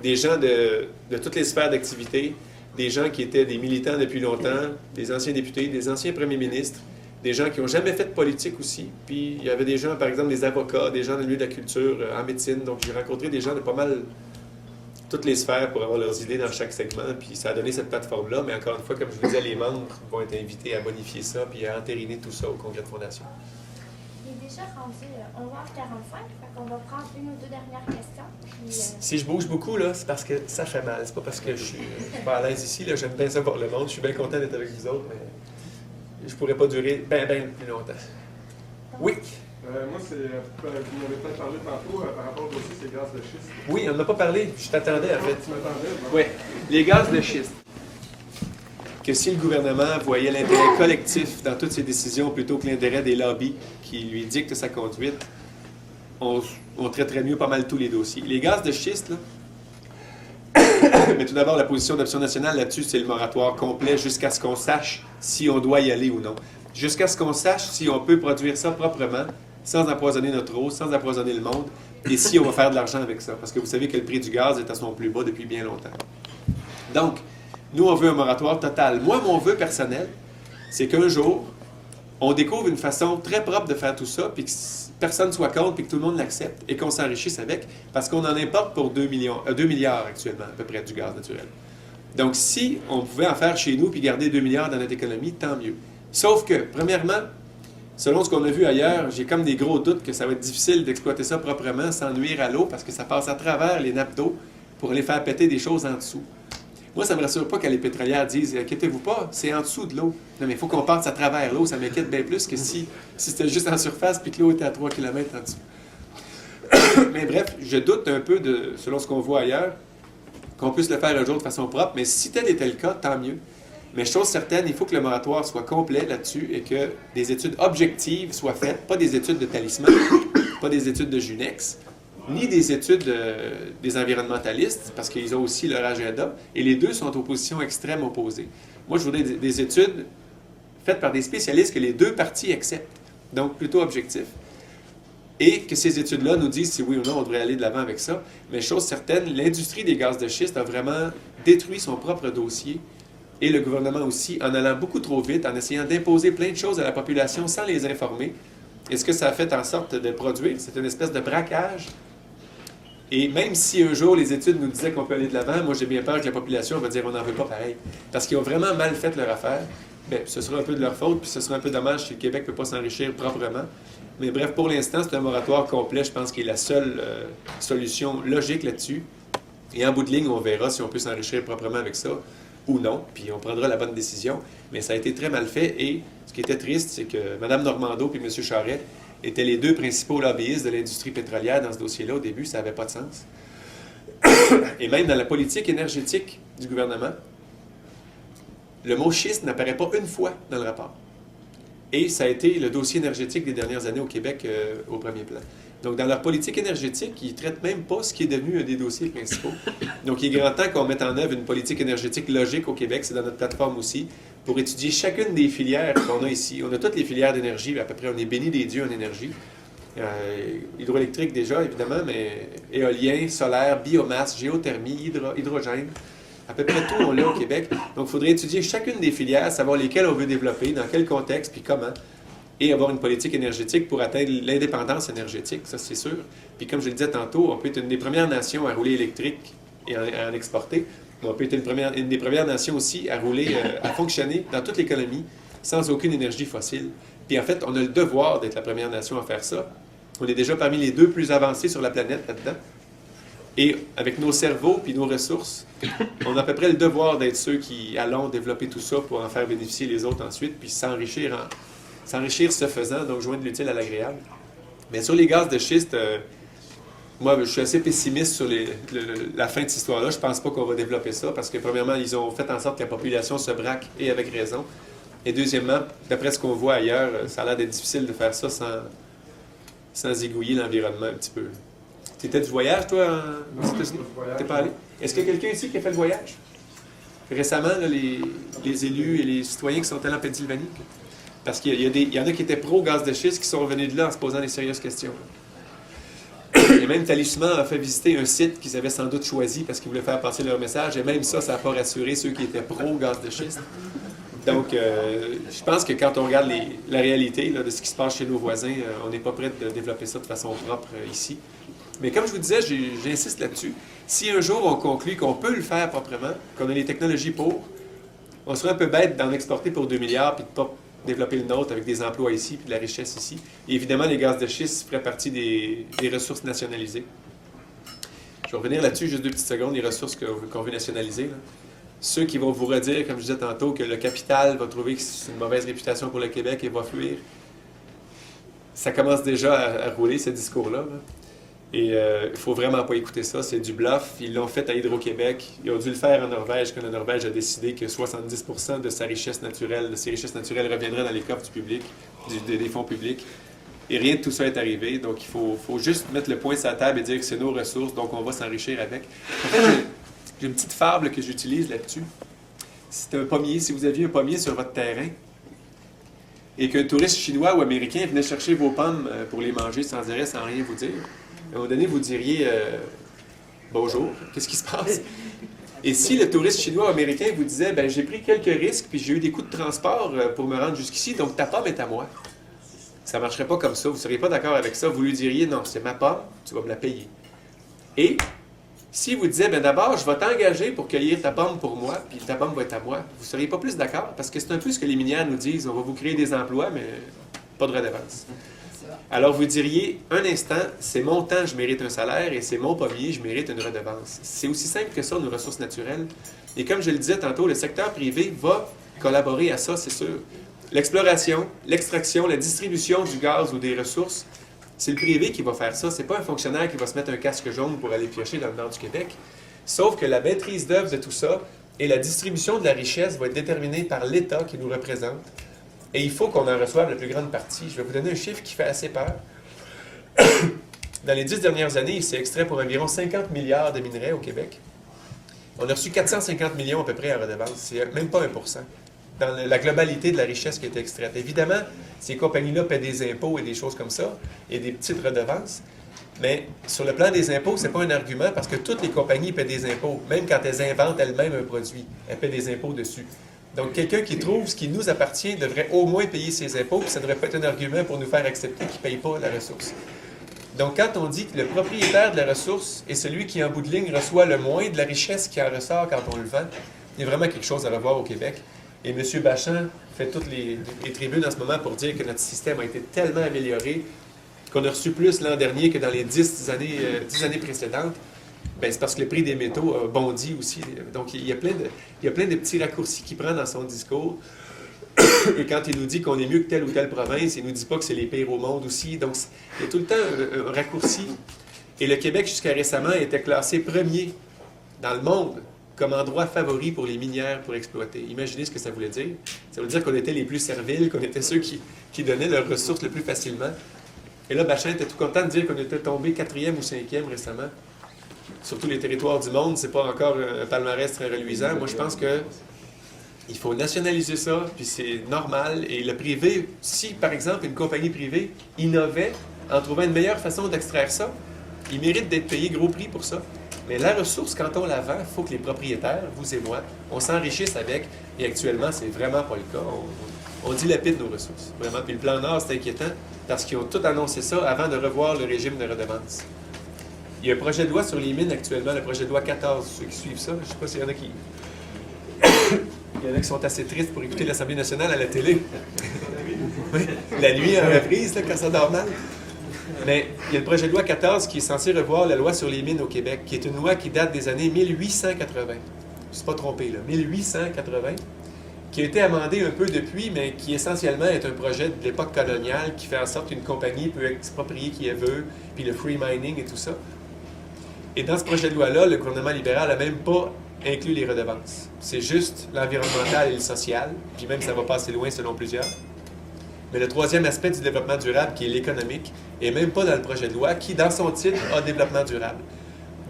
Speaker 1: Des gens de toutes les sphères d'activité, des gens qui étaient des militants depuis longtemps, des anciens députés, des anciens premiers ministres, des gens qui n'ont jamais fait de politique aussi. Puis il y avait des gens, par exemple, des avocats, des gens dans le milieu de la culture, en médecine. Donc j'ai rencontré des gens de pas mal toutes les sphères pour avoir leurs idées dans chaque segment. Puis ça a donné cette plateforme-là. Mais encore une fois, comme je vous disais, les membres vont être invités à bonifier ça puis à entériner tout ça au congrès de fondation.
Speaker 6: Il est déjà rendu 11h45, fait qu'on va prendre une ou deux dernières questions. Puis,
Speaker 1: Si je bouge beaucoup, là, c'est parce que ça fait mal. C'est pas parce que je suis pas à l'aise ici. Là. J'aime bien ça voir le monde. Je suis bien content d'être avec vous autres, mais je pourrais pas durer bien plus longtemps. Oui?
Speaker 7: Moi, vous m'avez peut-être parlé tantôt par rapport au dossier, c'est gaz de schiste.
Speaker 1: Oui, on n'en a pas parlé. Je t'attendais, en fait.
Speaker 7: Tu m'attendais? Bon.
Speaker 1: Oui. Les gaz de schiste. Que si le gouvernement voyait l'intérêt collectif dans toutes ses décisions plutôt que l'intérêt des lobbies qui lui dictent sa conduite, on traiterait mieux pas mal tous les dossiers. Les gaz de schiste, là, mais tout d'abord, la position d'Option nationale là-dessus, c'est le moratoire complet jusqu'à ce qu'on sache si on doit y aller ou non. Jusqu'à ce qu'on sache si on peut produire ça proprement, sans empoisonner notre eau, sans empoisonner le monde, et si on va faire de l'argent avec ça. Parce que vous savez que le prix du gaz est à son plus bas depuis bien longtemps. Donc, nous, on veut un moratoire total. Moi, mon vœu personnel, c'est qu'un jour, on découvre une façon très propre de faire tout ça, puis que personne ne soit contre, puis que tout le monde l'accepte, et qu'on s'enrichisse avec, parce qu'on en importe pour 2 milliards actuellement, à peu près, du gaz naturel. Donc, si on pouvait en faire chez nous, puis garder 2 milliards dans notre économie, tant mieux. Sauf que, premièrement, selon ce qu'on a vu ailleurs, j'ai comme des gros doutes que ça va être difficile d'exploiter ça proprement sans nuire à l'eau, parce que ça passe à travers les nappes d'eau pour aller faire péter des choses en dessous. Moi, ça ne me rassure pas que les pétrolières disent « Inquiétez-vous pas, c'est en dessous de l'eau. » Non, mais il faut qu'on passe à travers l'eau. Ça m'inquiète bien plus que si c'était juste en surface puis que l'eau était à 3 km en dessous. Mais bref, je doute un peu, selon ce qu'on voit ailleurs, qu'on puisse le faire un jour de façon propre. Mais si tel était le cas, tant mieux. Mais chose certaine, il faut que le moratoire soit complet là-dessus et que des études objectives soient faites, pas des études de talisman, pas des études de Junex, ni des études des environnementalistes, parce qu'ils ont aussi leur agenda, et les deux sont aux positions extrêmes opposées. Moi, je voudrais des études faites par des spécialistes que les deux parties acceptent, donc plutôt objectifs, et que ces études-là nous disent si oui ou non on devrait aller de l'avant avec ça. Mais chose certaine, l'industrie des gaz de schiste a vraiment détruit son propre dossier, et le gouvernement aussi, en allant beaucoup trop vite, en essayant d'imposer plein de choses à la population sans les informer. Et ce que ça a fait en sorte de produire, c'est une espèce de braquage. Et même si un jour les études nous disaient qu'on peut aller de l'avant, moi j'ai bien peur que la population va dire on n'en veut pas pareil. Parce qu'ils ont vraiment mal fait leur affaire. Bien, ce sera un peu de leur faute, puis ce sera un peu dommage si le Québec ne peut pas s'enrichir proprement. Mais bref, pour l'instant, c'est un moratoire complet, je pense, qui est la seule solution logique là-dessus. Et en bout de ligne, on verra si on peut s'enrichir proprement avec ça ou non, puis on prendra la bonne décision. Mais ça a été très mal fait, et ce qui était triste, c'est que Mme Normando et M. Charest étaient les deux principaux lobbyistes de l'industrie pétrolière dans ce dossier-là. Au début, ça n'avait pas de sens. Et même dans la politique énergétique du gouvernement, le mot schiste n'apparaît pas une fois dans le rapport. Et ça a été le dossier énergétique des dernières années au Québec au premier plan. Donc, dans leur politique énergétique, ils ne traitent même pas ce qui est devenu un des dossiers principaux. Donc, il est grand temps qu'on mette en œuvre une politique énergétique logique au Québec, c'est dans notre plateforme aussi, pour étudier chacune des filières qu'on a ici. On a toutes les filières d'énergie, à peu près, on est béni des dieux en énergie. Hydroélectrique déjà, évidemment, mais éolien, solaire, biomasse, géothermie, hydrogène. À peu près tout, on l'a au Québec. Donc, il faudrait étudier chacune des filières, savoir lesquelles on veut développer, dans quel contexte, puis comment, et avoir une politique énergétique pour atteindre l'indépendance énergétique, ça c'est sûr. Puis comme je le disais tantôt, on peut être une des premières nations à rouler électrique et à en exporter. On peut être une des premières nations aussi à rouler, à fonctionner dans toute l'économie sans aucune énergie fossile. Puis en fait, on a le devoir d'être la première nation à faire ça. On est déjà parmi les 2 plus avancés sur la planète là-dedans. Et avec nos cerveaux puis nos ressources, on a à peu près le devoir d'être ceux qui allons développer tout ça pour en faire bénéficier les autres ensuite, puis s'enrichir ce faisant, donc joindre l'utile à l'agréable. Mais sur les gaz de schiste, moi, je suis assez pessimiste sur la fin de cette histoire-là. Je ne pense pas qu'on va développer ça parce que, premièrement, ils ont fait en sorte que la population se braque, et avec raison. Et deuxièmement, d'après ce qu'on voit ailleurs, ça a l'air d'être difficile de faire ça sans égouiller l'environnement un petit peu. Tu étais du voyage, toi, aux États-Unis? T'es pas allé? Est-ce qu'il y a quelqu'un ici qui a fait le voyage? Récemment, là, les élus et les citoyens qui sont allés en Pennsylvanie? Parce qu'il y en a qui étaient pro-gaz de schiste qui sont revenus de là en se posant des sérieuses questions. Et même Talisman a fait visiter un site qu'ils avaient sans doute choisi parce qu'ils voulaient faire passer leur message. Et même ça n'a pas rassuré ceux qui étaient pro-gaz de schiste. Donc, je pense que quand on regarde la réalité là, de ce qui se passe chez nos voisins, on n'est pas prêt de développer ça de façon propre ici. Mais comme je vous disais, j'insiste là-dessus. Si un jour on conclut qu'on peut le faire proprement, qu'on a les technologies pour, on serait un peu bête d'en exporter pour 2 milliards puis de ne pas développer le nôtre avec des emplois ici puis de la richesse ici. Et évidemment, les gaz de schiste feraient partie des ressources nationalisées. Je vais revenir là-dessus juste 2 petites secondes, les ressources qu'on veut nationaliser. Là. Ceux qui vont vous redire, comme je disais tantôt, que le capital va trouver que c'est une mauvaise réputation pour le Québec et va fuir, ça commence déjà à rouler, ce discours-là. Là. Et il ne faut vraiment pas écouter ça, c'est du bluff. Ils l'ont fait à Hydro-Québec. Ils ont dû le faire en Norvège, quand la Norvège a décidé que 70% de sa richesse naturelle, de ses richesses naturelles reviendraient dans les coffres du public, des fonds publics. Et rien de tout ça est arrivé. Donc il faut juste mettre le point sur la table et dire que c'est nos ressources, donc on va s'enrichir avec. En fait, j'ai une petite fable que j'utilise là-dessus. C'est un pommier. Si vous aviez un pommier sur votre terrain et qu'un touriste chinois ou américain venait chercher vos pommes pour les manger sans arrêt, sans rien vous dire, à un moment donné, vous diriez bonjour, qu'est-ce qui se passe? Et si le touriste chinois ou américain vous disait ben, j'ai pris quelques risques puis j'ai eu des coûts de transport pour me rendre jusqu'ici, donc ta pomme est à moi. Ça ne marcherait pas comme ça. Vous ne seriez pas d'accord avec ça. Vous lui diriez non, c'est ma pomme, tu vas me la payer. Et si vous disiez ben, d'abord, je vais t'engager pour cueillir ta pomme pour moi, puis ta pomme va être à moi, vous ne seriez pas plus d'accord parce que c'est un peu ce que les minières nous disent. On va vous créer des emplois, mais pas de redevance. Alors, vous diriez, un instant, c'est mon temps, je mérite un salaire, et c'est mon pommier, je mérite une redevance. C'est aussi simple que ça, nos ressources naturelles. Et comme je le disais tantôt, le secteur privé va collaborer à ça, c'est sûr. L'exploration, l'extraction, la distribution du gaz ou des ressources, c'est le privé qui va faire ça. C'est pas un fonctionnaire qui va se mettre un casque jaune pour aller piocher dans le nord du Québec. Sauf que la maîtrise d'œuvre de tout ça et la distribution de la richesse va être déterminée par l'État qui nous représente. Et il faut qu'on en reçoive la plus grande partie. Je vais vous donner un chiffre qui fait assez peur. Dans les 10 dernières années, il s'est extrait pour environ 50 milliards de minerais au Québec. On a reçu 450 millions à peu près en redevance. C'est même pas 1%. Dans la globalité de la richesse qui a été extraite. Évidemment, ces compagnies-là paient des impôts et des choses comme ça, et des petites redevances. Mais sur le plan des impôts, ce n'est pas un argument parce que toutes les compagnies paient des impôts. Même quand elles inventent elles-mêmes un produit, elles paient des impôts dessus. Donc, quelqu'un qui trouve ce qui nous appartient devrait au moins payer ses impôts, puis ça ne devrait pas être un argument pour nous faire accepter qu'il ne paye pas la ressource. Donc, quand on dit que le propriétaire de la ressource est celui qui, en bout de ligne, reçoit le moins de la richesse qui en ressort quand on le vend, il y a vraiment quelque chose à revoir au Québec. Et M. Bachand fait toutes les tribunes en ce moment pour dire que notre système a été tellement amélioré qu'on a reçu plus l'an dernier que dans les 10 années précédentes. Bien, c'est parce que le prix des métaux a bondi aussi. Donc, il y a plein de petits raccourcis qu'il prend dans son discours. Et quand il nous dit qu'on est mieux que telle ou telle province, il ne nous dit pas que c'est les pires au monde aussi. Donc, il y a tout le temps un raccourci. Et le Québec, jusqu'à récemment, était classé premier dans le monde comme endroit favori pour les minières pour exploiter. Imaginez ce que ça voulait dire. Ça veut dire qu'on était les plus serviles, qu'on était ceux qui donnaient leurs ressources le plus facilement. Et là, Bachand était tout content de dire qu'on était tombé 4e ou 5e récemment. Sur tous les territoires du monde, c'est pas encore un palmarès très reluisant. Moi, je pense que il faut nationaliser ça, puis c'est normal. Et le privé, si, par exemple, une compagnie privée innovait en trouvant une meilleure façon d'extraire ça, il mérite d'être payé gros prix pour ça. Mais la ressource, quand on la vend, il faut que les propriétaires, vous et moi, on s'enrichisse avec. Et actuellement, c'est vraiment pas le cas. On dilapide nos ressources. Vraiment. Puis le plan Nord, c'est inquiétant parce qu'ils ont tout annoncé ça avant de revoir le régime de redevance. Il y a un projet de loi sur les mines actuellement, le projet de loi 14. Ceux qui suivent ça, je ne sais pas s'il y en a qui... Il y en a qui sont assez tristes pour écouter l'Assemblée nationale à la télé. Oui, la nuit en reprise, là, quand ça dort mal. Mais il y a le projet de loi 14 qui est censé revoir la loi sur les mines au Québec, qui est une loi qui date des années 1880. Je ne me suis pas trompé, là. 1880, qui a été amendée un peu depuis, mais qui essentiellement est un projet de l'époque coloniale qui fait en sorte qu'une compagnie peut exproprier qui elle veut, puis le free mining et tout ça. Et dans ce projet de loi-là, le gouvernement libéral n'a même pas inclus les redevances. C'est juste l'environnemental et le social, puis même ça va pas assez loin selon plusieurs. Mais le troisième aspect du développement durable, qui est l'économique, n'est même pas dans le projet de loi, qui, dans son titre, a développement durable.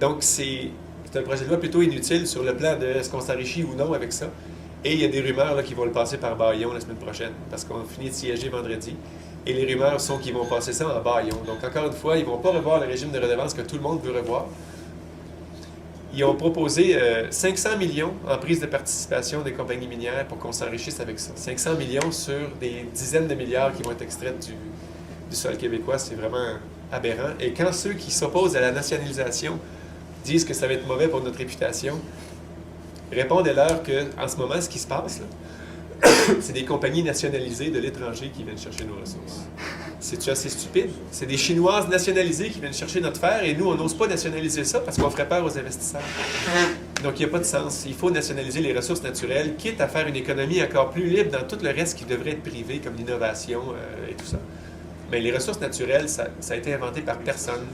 Speaker 1: Donc, c'est un projet de loi plutôt inutile sur le plan de est-ce qu'on s'enrichit ou non avec ça. Et il y a des rumeurs là, qui vont le passer par bâillon la semaine prochaine, parce qu'on finit de siéger vendredi. Et les rumeurs sont qu'ils vont passer ça en bâillon. Donc, encore une fois, ils ne vont pas revoir le régime de redevance que tout le monde veut revoir. Ils ont proposé 500 millions en prise de participation des compagnies minières pour qu'on s'enrichisse avec ça. 500 millions sur des dizaines de milliards qui vont être extraits du sol québécois, c'est vraiment aberrant. Et quand ceux qui s'opposent à la nationalisation disent que ça va être mauvais pour notre réputation, répondez-leur qu'en ce moment, ce qui se passe, là, c'est des compagnies nationalisées de l'étranger qui viennent chercher nos ressources. C'est-tu assez stupide? C'est des Chinoises nationalisées qui viennent chercher notre fer et nous, on n'ose pas nationaliser ça parce qu'on ferait peur aux investisseurs. Donc, il n'y a pas de sens. Il faut nationaliser les ressources naturelles, quitte à faire une économie encore plus libre dans tout le reste qui devrait être privé, comme l'innovation et tout ça. Mais les ressources naturelles, ça a été inventé par personne.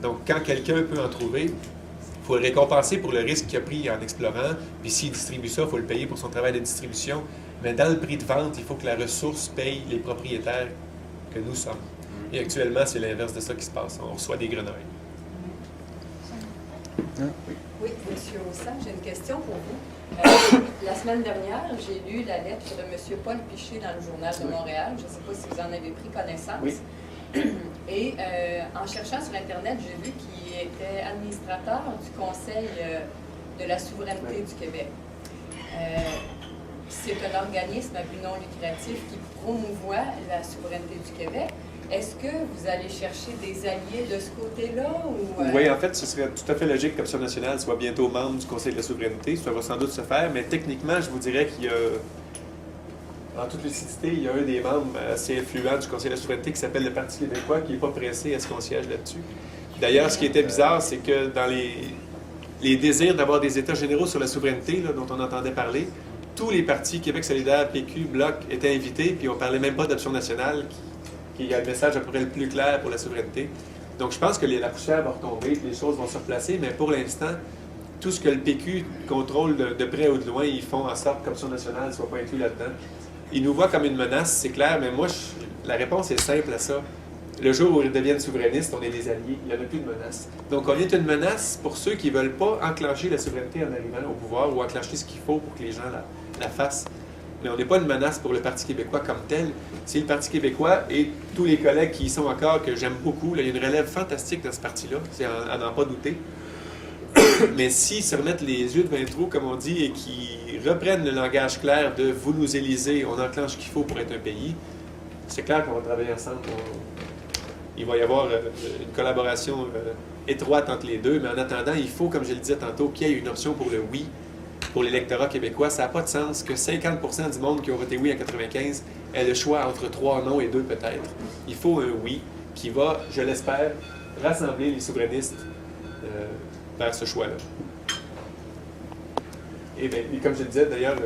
Speaker 1: Donc, quand quelqu'un peut en trouver, il faut le récompenser pour le risque qu'il a pris en explorant. Puis s'il distribue ça, il faut le payer pour son travail de distribution. Mais dans le prix de vente, il faut que la ressource paye les propriétaires que nous sommes. Et actuellement, c'est l'inverse de ça qui se passe. On reçoit des grenouilles.
Speaker 8: Oui, M. Ossan, j'ai une question pour vous. La semaine dernière, j'ai lu la lettre de M. Paul Piché dans le Journal de Montréal. Je ne sais pas si vous en avez pris connaissance.
Speaker 1: Oui.
Speaker 8: Et en cherchant sur Internet, j'ai vu qu'il était administrateur du Conseil de la souveraineté du Québec. C'est un organisme à but non lucratif qui promouvoit la souveraineté du Québec. Est-ce que vous allez chercher des alliés de ce côté-là? Ou,
Speaker 1: Oui, en fait, ce serait tout à fait logique qu'Option nationale soit bientôt membre du Conseil de la souveraineté. Ça va sans doute se faire, mais techniquement, je vous dirais qu'il y a, en toute lucidité, il y a un des membres assez influents du Conseil de la souveraineté qui s'appelle le Parti québécois, qui n'est pas pressé à ce qu'on siège là-dessus. D'ailleurs, ce qui était bizarre, c'est que dans les désirs d'avoir des États généraux sur la souveraineté, là, dont on entendait parler, tous les partis, Québec solidaire, PQ, Bloc, étaient invités, puis on ne parlait même pas d'Option nationale, qui a le message à peu près le plus clair pour la souveraineté. Donc, je pense que la poussière va retomber, les choses vont se replacer, mais pour l'instant, tout ce que le PQ contrôle de près ou de loin, ils font en sorte qu'Option nationale ne soit pas inclus là-dedans. Ils nous voient comme une menace, c'est clair, mais moi, la réponse est simple à ça. Le jour où ils deviennent souverainistes, on est des alliés, il n'y en a plus de menace. Donc, on est une menace pour ceux qui ne veulent pas enclencher la souveraineté en arrivant au pouvoir ou enclencher ce qu'il faut pour que les gens la fassent. Mais on n'est pas une menace pour le Parti québécois comme tel. C'est le Parti québécois et tous les collègues qui y sont encore, que j'aime beaucoup. Là, il y a une relève fantastique dans ce parti-là, c'est à n'en pas douter. Mais s'ils se remettent les yeux devant le trou, comme on dit, et qu'ils reprennent le langage clair de « vous nous élisez, on enclenche ce qu'il faut pour être un pays », c'est clair qu'on va travailler ensemble. Il va y avoir une collaboration étroite entre les deux, mais en attendant, il faut, comme je le disais tantôt, qu'il y ait une option pour le « oui ». Pour l'électorat québécois, ça n'a pas de sens que 50% du monde qui a voté oui en 95 ait le choix entre 3 non et 2 peut-être. Il faut un oui qui va, je l'espère, rassembler les souverainistes vers ce choix-là. Et bien, comme je le disais, d'ailleurs,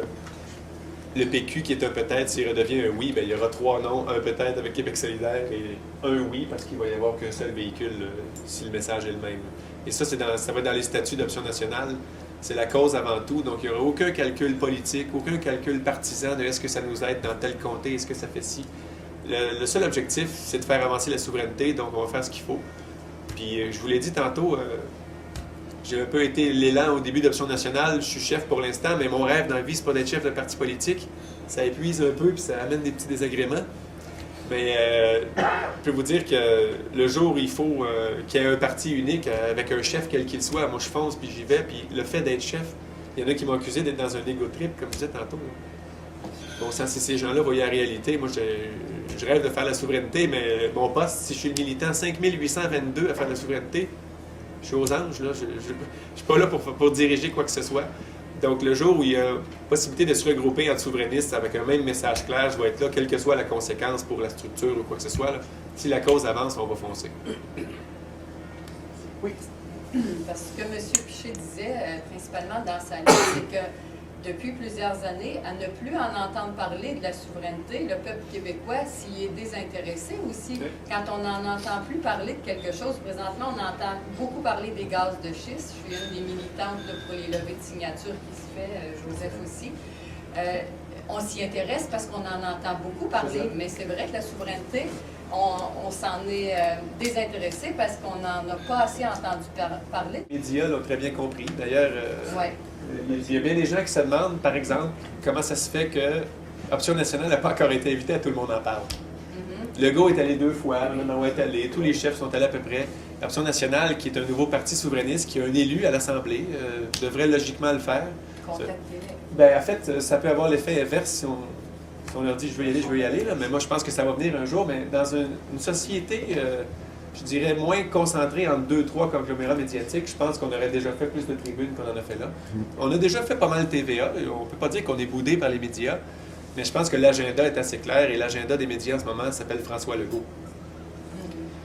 Speaker 1: le PQ qui est un peut-être, s'il redevient un oui, bien, il y aura 3 non, un peut-être avec Québec solidaire et un oui parce qu'il va y avoir qu'un seul véhicule si le message est le même. Et ça, ça va être dans les statuts d'Option nationale. C'est la cause avant tout, donc il n'y aura aucun calcul politique, aucun calcul partisan de est-ce que ça nous aide dans tel comté, est-ce que ça fait ci. Le seul objectif, c'est de faire avancer la souveraineté, donc on va faire ce qu'il faut. Puis je vous l'ai dit tantôt, j'ai un peu été l'élan au début d'Option nationale, je suis chef pour l'instant, mais mon rêve dans la vie, c'est pas d'être chef de parti politique. Ça épuise un peu, puis ça amène des petits désagréments. Mais je peux vous dire que le jour où il faut qu'il y ait un parti unique avec un chef quel qu'il soit, moi je fonce puis j'y vais. Puis le fait d'être chef, il y en a qui m'ont accusé d'être dans un ego trip, comme je disais tantôt. Là. Bon sang, si ces gens-là voyaient la réalité, moi je rêve de faire la souveraineté, mais mon poste, si je suis le militant 5822 à faire la souveraineté, je suis aux anges, là. Je ne suis pas là pour diriger quoi que ce soit. Donc, le jour où il y a possibilité de se regrouper entre souverainistes avec un même message clair, je vais être là, quelle que soit la conséquence pour la structure ou quoi que ce soit. Là. Si la cause avance, on va foncer. Oui.
Speaker 8: Parce que M. Piché disait, principalement dans sa lettre, c'est que depuis plusieurs années, à ne plus en entendre parler de la souveraineté, le peuple québécois s'y est désintéressé aussi. Quand on n'en entend plus parler de quelque chose, présentement, on entend beaucoup parler des gaz de schiste. Je suis une des militantes là, pour les levées de signatures qui se fait, Joseph aussi. On s'y intéresse parce qu'on en entend beaucoup parler, mais c'est vrai que la souveraineté, on s'en est désintéressé parce qu'on n'en a pas assez entendu parler.
Speaker 1: Les médias l'ont très bien compris. D'ailleurs,
Speaker 8: Ouais.
Speaker 1: il y a bien des gens qui se demandent, par exemple, comment ça se fait que Option nationale n'a pas encore été invitée, à tout le monde en parle. Legault est allé 2 fois, Manon est allé, tous les chefs sont allés à peu près. Option nationale, qui est un nouveau parti souverainiste, qui a un élu à l'Assemblée, devrait logiquement le faire. En fait, ça peut avoir l'effet inverse si on leur dit « je veux y aller », là, mais moi je pense que ça va venir un jour, mais dans une société, je dirais, moins concentrée entre 2-3 conglomérats médiatiques, je pense qu'on aurait déjà fait plus de tribunes qu'on en a fait là. On a déjà fait pas mal de TVA, on ne peut pas dire qu'on est boudé par les médias, mais je pense que l'agenda est assez clair, et l'agenda des médias en ce moment s'appelle François Legault.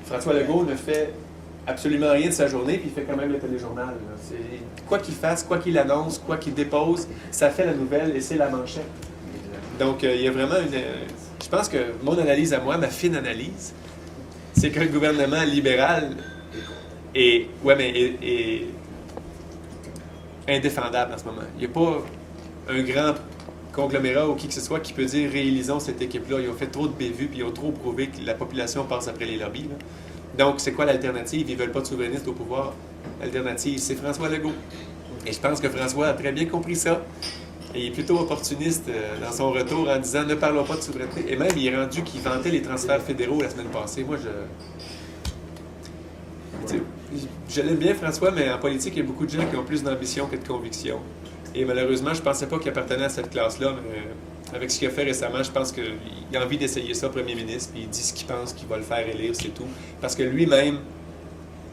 Speaker 1: François Legault ne fait absolument rien de sa journée, puis il fait quand même le téléjournal. Quoi qu'il fasse, quoi qu'il annonce, quoi qu'il dépose, ça fait la nouvelle et c'est la manchette. Donc, il y a vraiment une... Je pense que mon analyse à moi, ma fine analyse, c'est qu'un gouvernement libéral est indéfendable en ce moment. Il n'y a pas un grand conglomérat ou qui que ce soit qui peut dire « réalisons cette équipe-là ». Ils ont fait trop de bévues, puis ils ont trop prouvé que la population passe après les lobbies. Là. Donc, c'est quoi l'alternative? Ils ne veulent pas de souverainistes au pouvoir. L'alternative, c'est François Legault. Et je pense que François a très bien compris ça. Et il est plutôt opportuniste dans son retour en disant « ne parlons pas de souveraineté ». Et même, il est rendu qu'il vantait les transferts fédéraux la semaine passée. Moi, je l'aime bien, François, mais en politique, il y a beaucoup de gens qui ont plus d'ambition que de conviction. Et malheureusement, je ne pensais pas qu'il appartenait à cette classe-là, mais avec ce qu'il a fait récemment, je pense qu'il a envie d'essayer ça, premier ministre, puis il dit ce qu'il pense qu'il va le faire élire, c'est tout. Parce que lui-même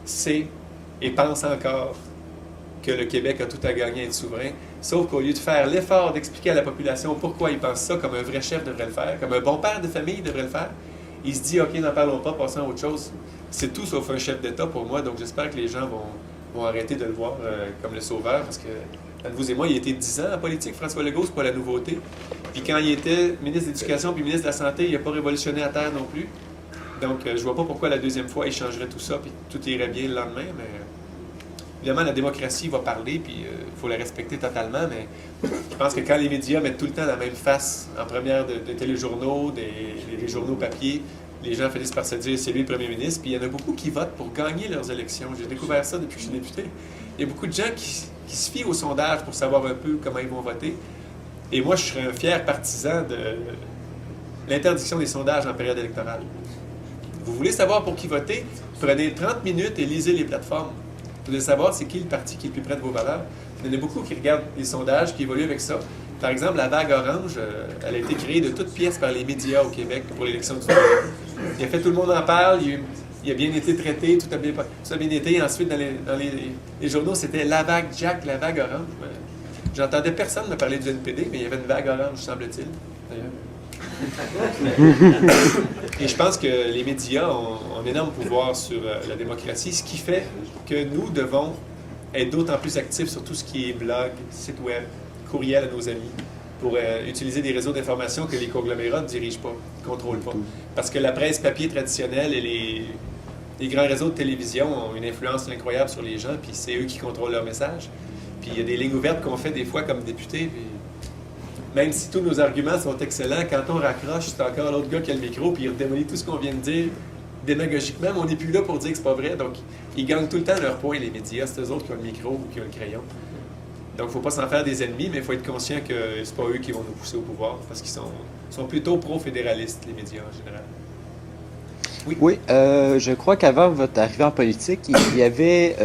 Speaker 1: sait et pense encore que le Québec a tout à gagner à être souverain, sauf qu'au lieu de faire l'effort d'expliquer à la population pourquoi il pense ça, comme un vrai chef devrait le faire, comme un bon père de famille devrait le faire, il se dit « OK, n'en parlons pas, passons à autre chose ». C'est tout sauf un chef d'État pour moi, donc j'espère que les gens vont arrêter de le voir comme le sauveur, parce que, entre vous et moi, il a été 10 ans en politique, François Legault, c'est pas la nouveauté. Puis quand il était ministre de l'Éducation puis ministre de la Santé, il n'a pas révolutionné à terre non plus. Donc, je vois pas pourquoi la deuxième fois, il changerait tout ça, puis tout irait bien le lendemain, mais... Évidemment, la démocratie va parler, puis il faut la respecter totalement, mais je pense que quand les médias mettent tout le temps la même face en première de téléjournaux, des journaux papier, les gens finissent par se dire c'est lui le premier ministre, puis il y en a beaucoup qui votent pour gagner leurs élections. J'ai découvert ça depuis que je suis député. Il y a beaucoup de gens qui se fient au sondage pour savoir un peu comment ils vont voter. Et moi, je serais un fier partisan de l'interdiction des sondages en période électorale. Vous voulez savoir pour qui voter? Prenez 30 minutes et lisez les plateformes. Vous voulez savoir c'est qui le parti qui est le plus près de vos valeurs. Il y en a beaucoup qui regardent les sondages, qui évoluent avec ça. Par exemple, la vague orange, elle a été créée de toutes pièces par les médias au Québec pour l'élection du gouvernement. Il a fait tout le monde en parle, il a bien été traité, tout a bien été. Ensuite, dans les journaux, c'était la vague Jack, la vague orange. J'entendais personne me parler du NPD, mais il y avait une vague orange, semble-t-il, d'ailleurs. Et je pense que les médias ont un énorme pouvoir sur la démocratie, ce qui fait que nous devons être d'autant plus actifs sur tout ce qui est blog, site web, courriel à nos amis, pour utiliser des réseaux d'information que les conglomérats ne dirigent pas, ne contrôlent pas. Parce que la presse papier traditionnelle et les grands réseaux de télévision ont une influence incroyable sur les gens, puis c'est eux qui contrôlent leur message. Puis il y a des lignes ouvertes qu'on fait des fois comme députés, puis même si tous nos arguments sont excellents, quand on raccroche, c'est encore l'autre gars qui a le micro, puis il démolit tout ce qu'on vient de dire démagogiquement, mais on n'est plus là pour dire que c'est pas vrai. Donc, ils gagnent tout le temps leur point, les médias. C'est eux autres qui ont le micro ou qui ont le crayon. Donc, il ne faut pas s'en faire des ennemis, mais il faut être conscient que c'est pas eux qui vont nous pousser au pouvoir, parce qu'ils sont plutôt pro-fédéralistes, les médias en général.
Speaker 9: Oui, je crois qu'avant votre arrivée en politique, il y avait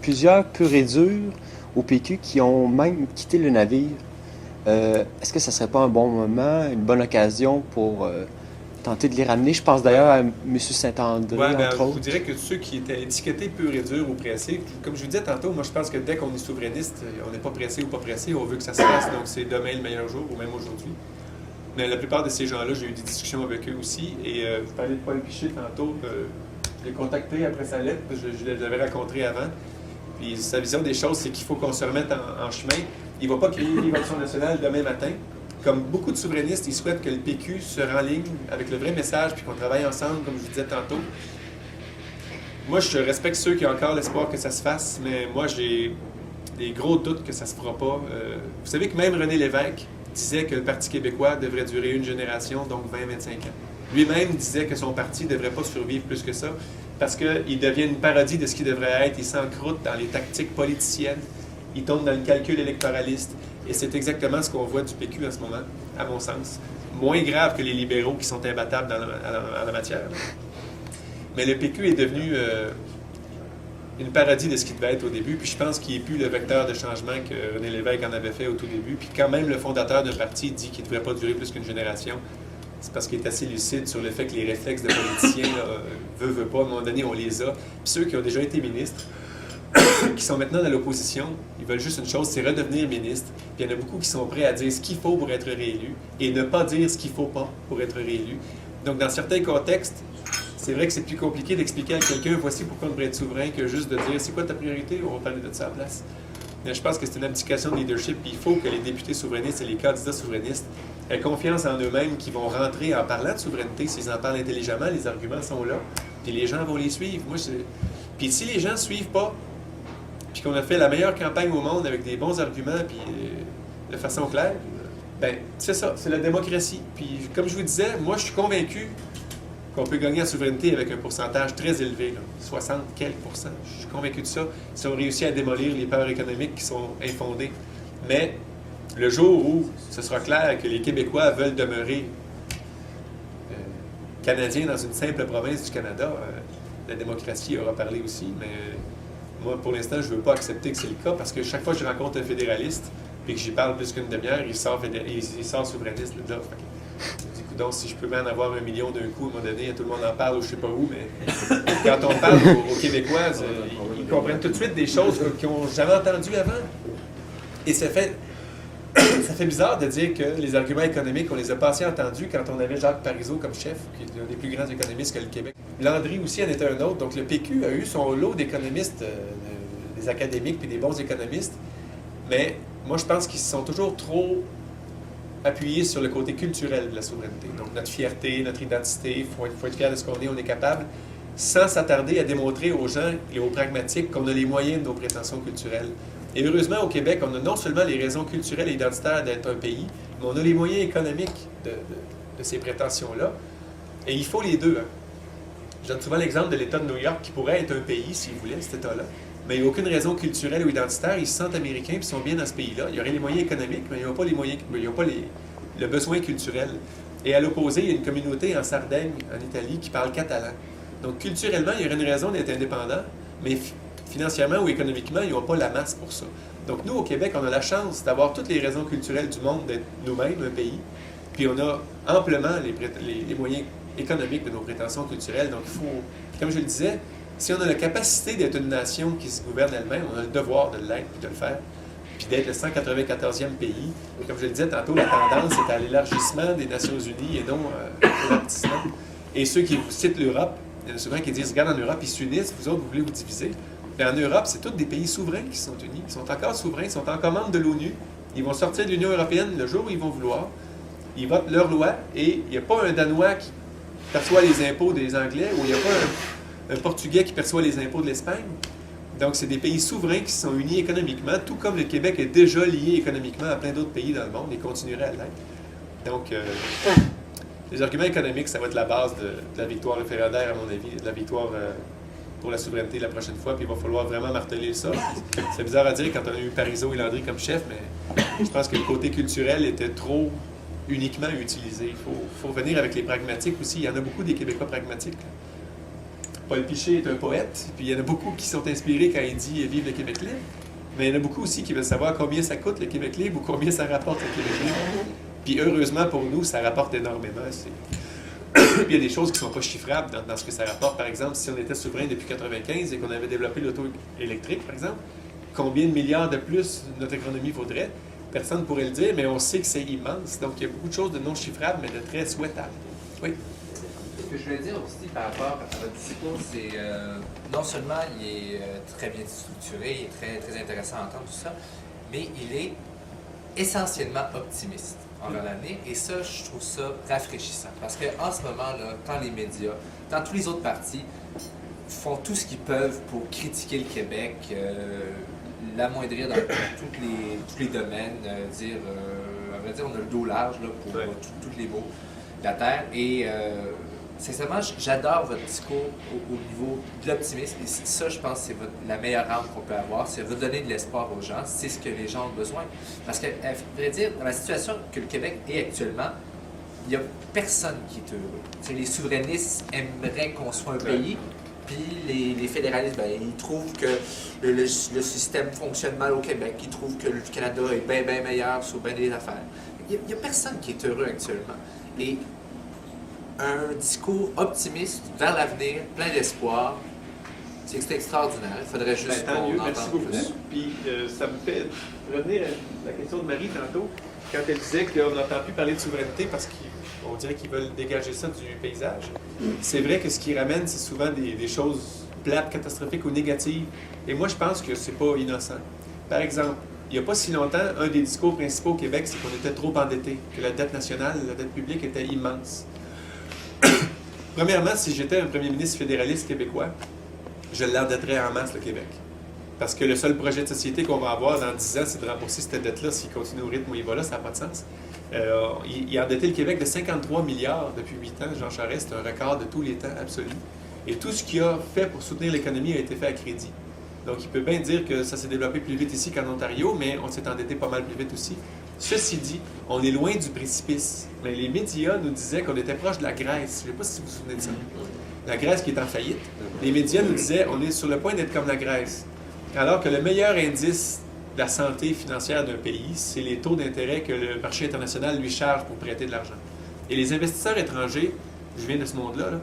Speaker 9: plusieurs purs et durs au PQ qui ont même quitté le navire. Est-ce que ça serait pas un bon moment, une bonne occasion pour tenter de les ramener? Je pense d'ailleurs à M. Saint-André,
Speaker 1: Ouais, ben,
Speaker 9: entre
Speaker 1: je vous
Speaker 9: autres.
Speaker 1: dirais que ceux qui étaient étiquetés pur et dur ou pressés, comme je vous disais tantôt, moi je pense que dès qu'on est souverainiste, on n'est pas pressé ou pas pressé, on veut que ça se fasse, donc c'est demain le meilleur jour ou même aujourd'hui. Mais la plupart de ces gens-là, j'ai eu des discussions avec eux aussi. Et vous parlez de Paul Piché tantôt. Je l'ai contacté après sa lettre, je l'avais rencontré avant. Puis sa vision des choses, c'est qu'il faut qu'on se remette en chemin. Il ne va pas créer une révolution nationale demain matin. Comme beaucoup de souverainistes, ils souhaitent que le PQ se renligne avec le vrai message puis qu'on travaille ensemble, comme je vous disais tantôt. Moi, je respecte ceux qui ont encore l'espoir que ça se fasse, mais moi, j'ai des gros doutes que ça se fera pas. Vous savez que même René Lévesque disait que le Parti québécois devrait durer une génération, donc 20-25 ans. Lui-même disait que son parti ne devrait pas survivre plus que ça, parce qu'il devient une parodie de ce qu'il devrait être. Il s'encroute dans les tactiques politiciennes, il tombe dans le calcul électoraliste, et c'est exactement ce qu'on voit du PQ en ce moment, à mon sens. Moins grave que les libéraux qui sont imbattables en la matière. Mais le PQ est devenu une parodie de ce qu'il devait être au début, puis je pense qu'il n'est plus le vecteur de changement que René Lévesque en avait fait au tout début. Puis quand même le fondateur d'un parti dit qu'il ne devrait pas durer plus qu'une génération, c'est parce qu'il est assez lucide sur le fait que les réflexes de politiciens, veut pas, à un moment donné, on les a. Puis ceux qui ont déjà été ministres, qui sont maintenant dans l'opposition, ils veulent juste une chose, c'est redevenir ministre. Puis il y en a beaucoup qui sont prêts à dire ce qu'il faut pour être réélu et ne pas dire ce qu'il ne faut pas pour être réélu. Donc dans certains contextes, c'est vrai que c'est plus compliqué d'expliquer à quelqu'un voici pourquoi on devrait être souverain que juste de dire c'est quoi ta priorité, on va parler de ça à la place. Mais je pense que c'est une abdication de leadership, puis il faut que les députés souverainistes et les candidats souverainistes aient confiance en eux-mêmes, qui vont rentrer en parlant de souveraineté. S'ils en parlent intelligemment, les arguments sont là, puis les gens vont les suivre. Puis si les gens ne suivent pas, puis qu'on a fait la meilleure campagne au monde avec des bons arguments, puis de façon claire, ben c'est ça, c'est la démocratie. Puis comme je vous disais, moi je suis convaincu qu'on peut gagner en souveraineté avec un pourcentage très élevé, là, 60 quelques %. Je suis convaincu de ça, si on réussit à démolir les peurs économiques qui sont infondées. Mais le jour où ce sera clair que les Québécois veulent demeurer Canadiens dans une simple province du Canada, la démocratie aura parlé aussi, mais moi, pour l'instant, je ne veux pas accepter que c'est le cas, parce que chaque fois que je rencontre un fédéraliste, puis que j'y parle plus qu'une demi-heure, il sort souverainiste de là. Donc, si je peux bien en avoir 1 million d'un coup, à un moment donné, tout le monde en parle ou je ne sais pas où, mais quand on parle aux Québécois, ils comprennent tout de suite des choses qu'ils n'ont jamais entendues avant. Et ça fait bizarre de dire que les arguments économiques, on les a pas assez entendus quand on avait Jacques Parizeau comme chef, qui est un des plus grands économistes que le Québec. Landry aussi en était un autre. Donc, le PQ a eu son lot d'économistes, des académiques puis des bons économistes. Mais moi, je pense qu'ils se sont toujours trop appuyés sur le côté culturel de la souveraineté. Donc, notre fierté, notre identité, il faut être fier de ce qu'on est, on est capable, sans s'attarder à démontrer aux gens et aux pragmatiques qu'on a les moyens de nos prétentions culturelles. Et heureusement, au Québec, on a non seulement les raisons culturelles et identitaires d'être un pays, mais on a les moyens économiques de ces prétentions-là. Et il faut les deux. Hein. Je donne souvent l'exemple de l'État de New York qui pourrait être un pays, s'il voulait, cet État-là. Mais il n'y a aucune raison culturelle ou identitaire. Ils se sentent américains et ils sont bien dans ce pays-là. Il y aurait les moyens économiques, mais il n'y a pas les moyens, il n'y a pas le besoin culturel. Et à l'opposé, il y a une communauté en Sardaigne, en Italie, qui parle catalan. Donc culturellement, il y aurait une raison d'être indépendant, mais financièrement ou économiquement, ils n'ont pas la masse pour ça. Donc nous, au Québec, on a la chance d'avoir toutes les raisons culturelles du monde d'être nous-mêmes un pays. Puis on a amplement les moyens économiques de nos prétentions culturelles. Donc il faut, comme je le disais, si on a la capacité d'être une nation qui se gouverne elle-même, on a le devoir de l'être et de le faire, puis d'être le 194e pays. Et comme je le disais tantôt, la tendance est à l'élargissement des Nations Unies et non au rapetissement. Et ceux qui vous citent l'Europe, il y en a souvent qui disent, regarde, en Europe, ils s'unissent, vous autres, vous voulez vous diviser. Mais en Europe, c'est tous des pays souverains qui sont unis. Ils sont encore souverains, ils sont encore membres de l'ONU. Ils vont sortir de l'Union européenne le jour où ils vont vouloir. Ils votent leurs lois et il n'y a pas un Danois qui perçoit les impôts des Anglais ou il n'y a pas un Portugais qui perçoit les impôts de l'Espagne. Donc, c'est des pays souverains qui se sont unis économiquement, tout comme le Québec est déjà lié économiquement à plein d'autres pays dans le monde et continuerait à l'être. Donc, les arguments économiques, ça va être la base de la victoire référendaire, à mon avis, de la victoire pour la souveraineté la prochaine fois. Puis il va falloir vraiment marteler ça. C'est bizarre à dire quand on a eu Parizeau et Landry comme chef, mais je pense que le côté culturel était trop uniquement utilisé. Il faut venir avec les pragmatiques aussi. Il y en a beaucoup des Québécois pragmatiques. Paul Piché est un poète, puis il y en a beaucoup qui sont inspirés quand il dit « Vive le Québec libre ». Mais il y en a beaucoup aussi qui veulent savoir combien ça coûte le Québec libre ou combien ça rapporte le Québec libre. Puis heureusement pour nous, ça rapporte énormément. Puis il y a des choses qui ne sont pas chiffrables dans ce que ça rapporte. Par exemple, si on était souverain depuis 1995 et qu'on avait développé l'auto électrique, par exemple, combien de milliards de plus notre économie vaudrait? Personne ne pourrait le dire, mais on sait que c'est immense. Donc il y a beaucoup de choses de non chiffrables, mais de très souhaitables. Oui.
Speaker 10: Ce que je voulais dire aussi par rapport à votre discours, c'est non seulement il est très bien structuré, il est très, très intéressant à entendre tout ça, mais il est essentiellement optimiste envers l'avenir. Et ça, je trouve ça rafraîchissant. Parce qu'en ce moment, là, tant les médias, tant tous les autres partis font tout ce qu'ils peuvent pour critiquer le Québec, l'amoindrir dans tous les domaines, à vrai dire, on a le dos large là, pour tous les mots de la Terre. Et sincèrement, j'adore votre discours au niveau de l'optimisme. Et ça, je pense, c'est la meilleure arme qu'on peut avoir, c'est redonner de l'espoir aux gens. C'est ce que les gens ont besoin. Parce que, à vrai dire, dans la situation que le Québec est actuellement, il n'y a personne qui est heureux. T'sais, les souverainistes aimeraient qu'on soit un pays, puis les fédéralistes, ben, ils trouvent que le système fonctionne mal au Québec, ils trouvent que le Canada est bien, bien meilleur sur bien des affaires. Il n'y a personne qui est heureux actuellement. Et un discours optimiste vers l'avenir, plein d'espoir, c'est extraordinaire. Il faudrait juste
Speaker 1: tant mieux,
Speaker 10: qu'on
Speaker 1: merci
Speaker 10: entende
Speaker 1: beaucoup.
Speaker 10: plus.
Speaker 1: Puis ça me fait revenir à la question de Marie tantôt, quand elle disait qu'on n'entend plus parler de souveraineté parce qu'on dirait qu'ils veulent dégager ça du paysage. C'est vrai que ce qui ramène, c'est souvent des choses plates, catastrophiques ou négatives. Et moi, je pense que c'est pas innocent. Par exemple, il n'y a pas si longtemps, un des discours principaux au Québec, c'est qu'on était trop endettés, que la dette nationale, la dette publique était immense. Premièrement, si j'étais un premier ministre fédéraliste québécois, je l'endetterais en masse, le Québec. Parce que le seul projet de société qu'on va avoir dans 10 ans, c'est de rembourser cette dette-là. S'il continue au rythme où il va là, ça n'a pas de sens. Il a endetté le Québec de 53 milliards depuis 8 ans. Jean Charest, c'est un record de tous les temps absolu. Et tout ce qu'il a fait pour soutenir l'économie a été fait à crédit. Donc, il peut bien dire que ça s'est développé plus vite ici qu'en Ontario, mais on s'est endetté pas mal plus vite aussi. Ceci dit, on est loin du précipice. Mais les médias nous disaient qu'on était proche de la Grèce. Je ne sais pas si vous vous souvenez de ça. La Grèce qui est en faillite. Les médias nous disaient on est sur le point d'être comme la Grèce. Alors que le meilleur indice de la santé financière d'un pays, c'est les taux d'intérêt que le marché international lui charge pour prêter de l'argent. Et les investisseurs étrangers, je viens de ce monde-là, là,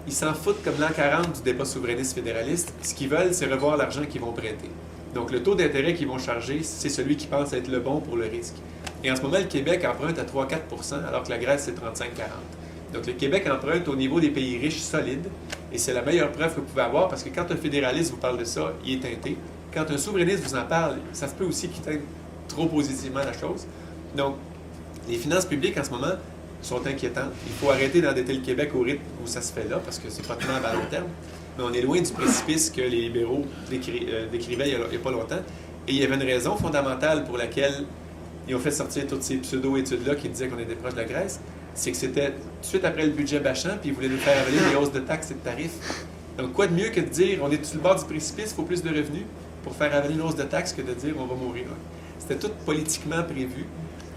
Speaker 1: ils s'en foutent comme l'an 40 du débat souverainiste-fédéraliste. Ce qu'ils veulent, c'est revoir l'argent qu'ils vont prêter. Donc, le taux d'intérêt qu'ils vont charger, c'est celui qui pense être le bon pour le risque. Et en ce moment, le Québec emprunte à 3-4 % alors que la Grèce, c'est 35-40 %. Donc, le Québec emprunte au niveau des pays riches solides. Et c'est la meilleure preuve que vous pouvez avoir parce que quand un fédéraliste vous parle de ça, il est teinté. Quand un souverainiste vous en parle, ça se peut aussi qu'il teinte trop positivement la chose. Donc, les finances publiques en ce moment sont inquiétantes. Il faut arrêter d'endetter le Québec au rythme où ça se fait là, parce que c'est pas tenable à long terme. Mais on est loin du précipice que les libéraux décrivaient il n'y a pas longtemps. Et il y avait une raison fondamentale pour laquelle ils ont fait sortir toutes ces pseudo-études-là qui disaient qu'on était proche de la Grèce. C'est que c'était tout de suite après le budget Bachand, puis ils voulaient nous faire avaler des hausses de taxes et de tarifs. Donc, quoi de mieux que de dire on est sur le bord du précipice, il faut plus de revenus pour faire avaler une hausse de taxes que de dire on va mourir. C'était tout politiquement prévu.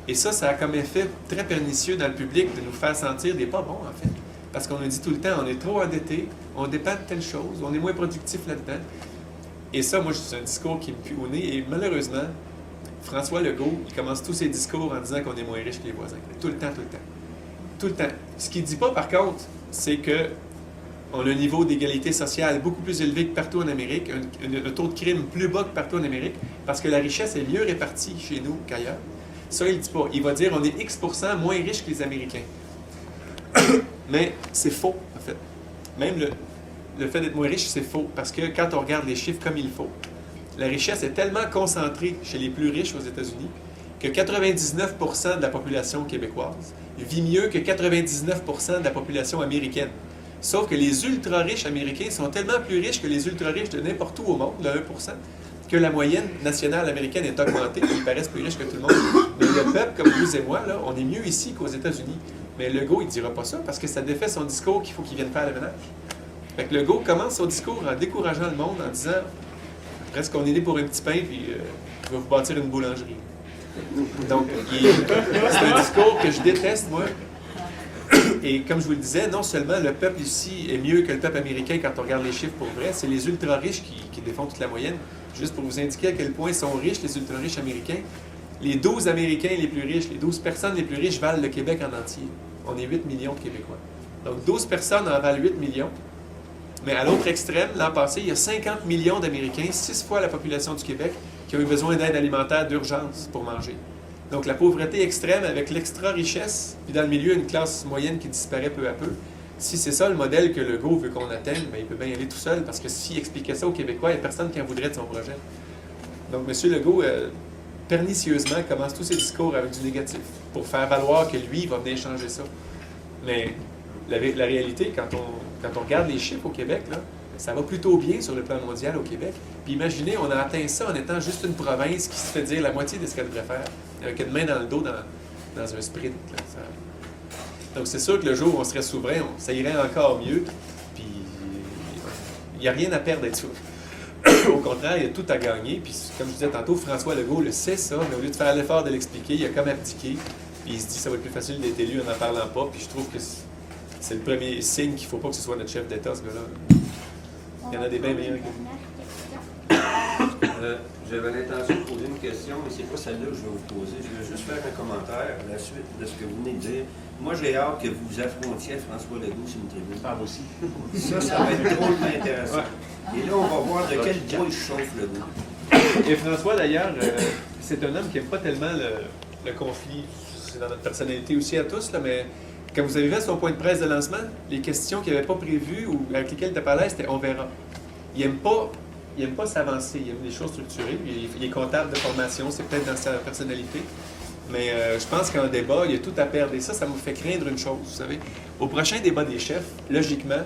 Speaker 1: Et ça a comme effet très pernicieux dans le public de nous faire sentir des pas bons, en fait. Parce qu'on a dit tout le temps, on est trop endetté, on dépend de telle chose, on est moins productif là-dedans. Et ça, moi, c'est un discours qui me pue au nez. Et malheureusement, François Legault, il commence tous ses discours en disant qu'on est moins riche que les voisins. Tout le temps, tout le temps. Tout le temps. Ce qu'il ne dit pas, par contre, c'est que on a un niveau d'égalité sociale beaucoup plus élevé que partout en Amérique, un taux de crime plus bas que partout en Amérique, parce que la richesse est mieux répartie chez nous qu'ailleurs. Ça, il ne dit pas. Il va dire on est X % moins riches que les Américains. Mais c'est faux, en fait. Même le fait d'être moins riche, c'est faux, parce que quand on regarde les chiffres comme il faut, la richesse est tellement concentrée chez les plus riches aux États-Unis que 99 % de la population québécoise vit mieux que 99 % de la population américaine. Sauf que les ultra-riches américains sont tellement plus riches que les ultra-riches de n'importe où au monde, le 1 %, que la moyenne nationale américaine est augmentée, ils paraissent plus riches que tout le monde. Mais le peuple, comme vous et moi, là, on est mieux ici qu'aux États-Unis. Mais Legault, il ne dira pas ça parce que ça défait son discours qu'il faut qu'il vienne faire le ménage. Fait que Legault commence son discours en décourageant le monde, en disant presque qu'on est né pour un petit pain, puis je vais vous bâtir une boulangerie. Donc, c'est un discours que je déteste, moi. Et comme je vous le disais, non seulement le peuple ici est mieux que le peuple américain quand on regarde les chiffres pour vrai, c'est les ultra-riches qui défendent toute la moyenne. Juste pour vous indiquer à quel point ils sont riches, les ultra-riches américains. Les 12 Américains les plus riches, les 12 personnes les plus riches valent le Québec en entier. On est 8 millions de Québécois. Donc 12 personnes en valent 8 millions. Mais à l'autre extrême, l'an passé, il y a 50 millions d'Américains, 6 fois la population du Québec, qui ont eu besoin d'aide alimentaire d'urgence pour manger. Donc la pauvreté extrême avec l'extra-richesse, puis dans le milieu, une classe moyenne qui disparaît peu à peu. Si c'est ça le modèle que Legault veut qu'on atteigne, bien, il peut bien y aller tout seul, parce que s'il expliquait ça aux Québécois, il n'y a personne qui en voudrait de son projet. Donc M. Legault, pernicieusement, commence tous ses discours avec du négatif, pour faire valoir que lui, il va venir changer ça. Mais la réalité, quand on regarde les chiffres au Québec, là, ça va plutôt bien sur le plan mondial au Québec. Puis imaginez, on a atteint ça en étant juste une province qui se fait dire la moitié de ce qu'elle devrait faire, avec une main dans le dos dans un sprint. Là. Donc c'est sûr que le jour où on serait souverain, ça irait encore mieux. Puis il n'y a rien à perdre d'être souverain. Au contraire, il y a tout à gagner. Puis comme je disais tantôt, François Legault le sait ça, mais au lieu de faire l'effort de l'expliquer, il a comme abdiqué. Puis il se dit que ça va être plus facile d'être élu en n'en parlant pas. Puis je trouve que c'est le premier signe qu'il ne faut pas que ce soit notre chef d'État, ce gars-là. Il y en a des bien meilleurs que lui.
Speaker 2: J'avais l'intention de poser une question, mais c'est pas celle-là que je vais vous poser. Je vais juste faire un commentaire à la suite de ce que vous venez de dire. Moi, j'ai hâte que vous affrontiez François Legault sur une tribune.
Speaker 1: Ah, moi aussi.
Speaker 2: Ça va être drôlement intéressant. Et là, on va voir de quel bois il chauffe Legault.
Speaker 1: Et François, d'ailleurs, c'est un homme qui n'aime pas tellement le conflit. C'est dans notre personnalité aussi à tous, là, mais quand vous avez vu à son point de presse de lancement, les questions qu'il n'avait pas prévues ou avec lesquelles il n'était pas à l'aise, c'était « on verra ». Il n'aime pas s'avancer, il aime les choses structurées. Il est comptable de formation, c'est peut-être dans sa personnalité. Mais je pense qu'en débat, il y a tout à perdre. Et ça me fait craindre une chose, vous savez. Au prochain débat des chefs, logiquement,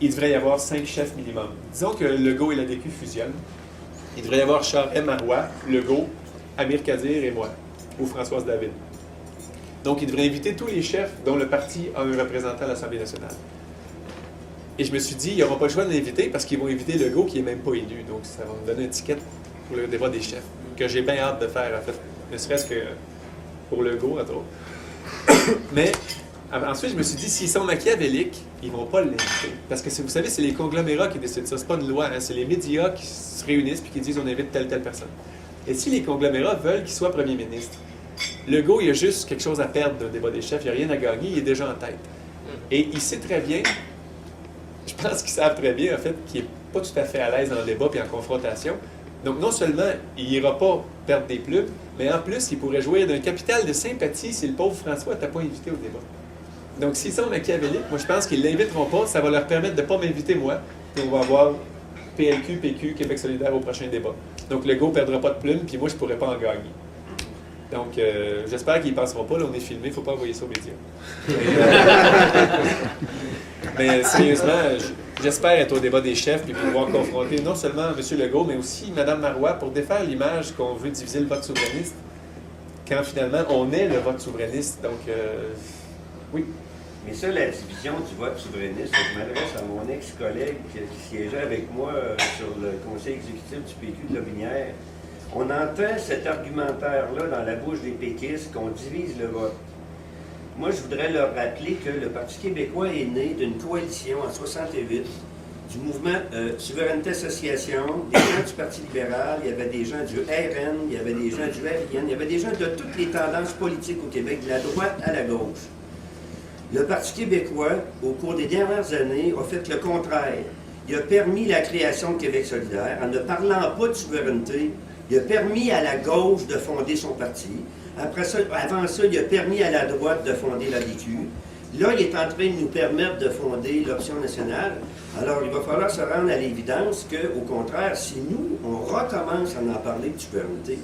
Speaker 1: il devrait y avoir 5 chefs minimum. Disons que Legault et la DQ fusionnent. Il devrait y avoir Charest, Marois, Legault, Amir Kadir et moi, ou Françoise David. Donc, il devrait inviter tous les chefs dont le parti a un représentant à l'Assemblée nationale. Et je me suis dit, ils n'auront pas le choix de l'inviter parce qu'ils vont inviter Legault qui n'est même pas élu. Donc, ça va me donner un ticket pour le débat des chefs, que j'ai bien hâte de faire, en fait. Ne serait-ce que pour Legault, entre autres. Mais ensuite, je me suis dit, s'ils sont machiavéliques, ils ne vont pas l'inviter. Parce que, vous savez, c'est les conglomérats qui décident ça. Ce n'est pas une loi, hein. C'est les médias qui se réunissent et qui disent, on invite telle personne. Et si les conglomérats veulent qu'il soit premier ministre, Legault, il a juste quelque chose à perdre d'un débat des chefs. Il n'y a rien à gagner, il est déjà en tête. Et il sait très bien, je pense qu'ils savent très bien, en fait, qu'il n'est pas tout à fait à l'aise en débat et en confrontation. Donc, non seulement il n'ira pas perdre des plumes, mais en plus, il pourrait jouir d'un capital de sympathie si le pauvre François t'a pas invité au débat. Donc, s'ils sont machiavéliques, moi, je pense qu'ils ne l'inviteront pas. Ça va leur permettre de ne pas m'inviter, moi. Et on va avoir PLQ, PQ, Québec solidaire au prochain débat. Donc, Legault ne perdra pas de plumes, puis moi, je ne pourrais pas en gagner. Donc, j'espère qu'ils ne penseront pas. Là, on est filmé, il ne faut pas envoyer ça aux médias. Mais sérieusement, j'espère être au débat des chefs et pouvoir confronter non seulement M. Legault, mais aussi Mme Marois pour défaire l'image qu'on veut diviser le vote souverainiste, quand finalement on est le vote souverainiste. Donc, oui.
Speaker 2: Mais ça, la division du vote souverainiste, je m'adresse à mon ex-collègue qui siégeait avec moi sur le conseil exécutif du PQ de Lotbinière. On entend cet argumentaire-là dans la bouche des péquistes qu'on divise le vote. Moi, je voudrais leur rappeler que le Parti québécois est né d'une coalition en 68 du mouvement Souveraineté Association, des gens du Parti libéral, il y avait des gens du RN, il y avait des gens du RIN, il y avait des gens de toutes les tendances politiques au Québec, de la droite à la gauche. Le Parti québécois, au cours des dernières années, a fait le contraire. Il a permis la création de Québec solidaire en ne parlant pas de souveraineté. Il a permis à la gauche de fonder son parti. Après ça, avant ça, il a permis à la droite de fonder la DQ. Là, il est en train de nous permettre de fonder l'option nationale. Alors, il va falloir se rendre à l'évidence qu'au contraire, si nous, on recommence à en parler de souveraineté,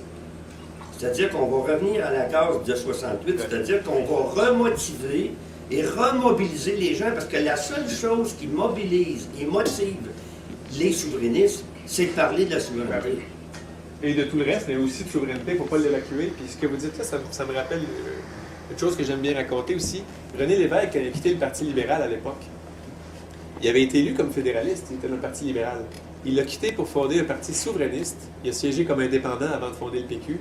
Speaker 2: c'est-à-dire qu'on va revenir à la case de 68, c'est-à-dire qu'on va remotiver et remobiliser les gens, parce que la seule chose qui mobilise et motive les souverainistes, c'est de parler de la souveraineté.
Speaker 1: Et de tout le reste, mais aussi de souveraineté, il ne faut pas l'évacuer. Puis ce que vous dites là, ça me rappelle une chose que j'aime bien raconter aussi. René Lévesque avait quitté le Parti libéral à l'époque. Il avait été élu comme fédéraliste, il était dans le Parti libéral. Il l'a quitté pour fonder un parti souverainiste. Il a siégé comme indépendant avant de fonder le PQ.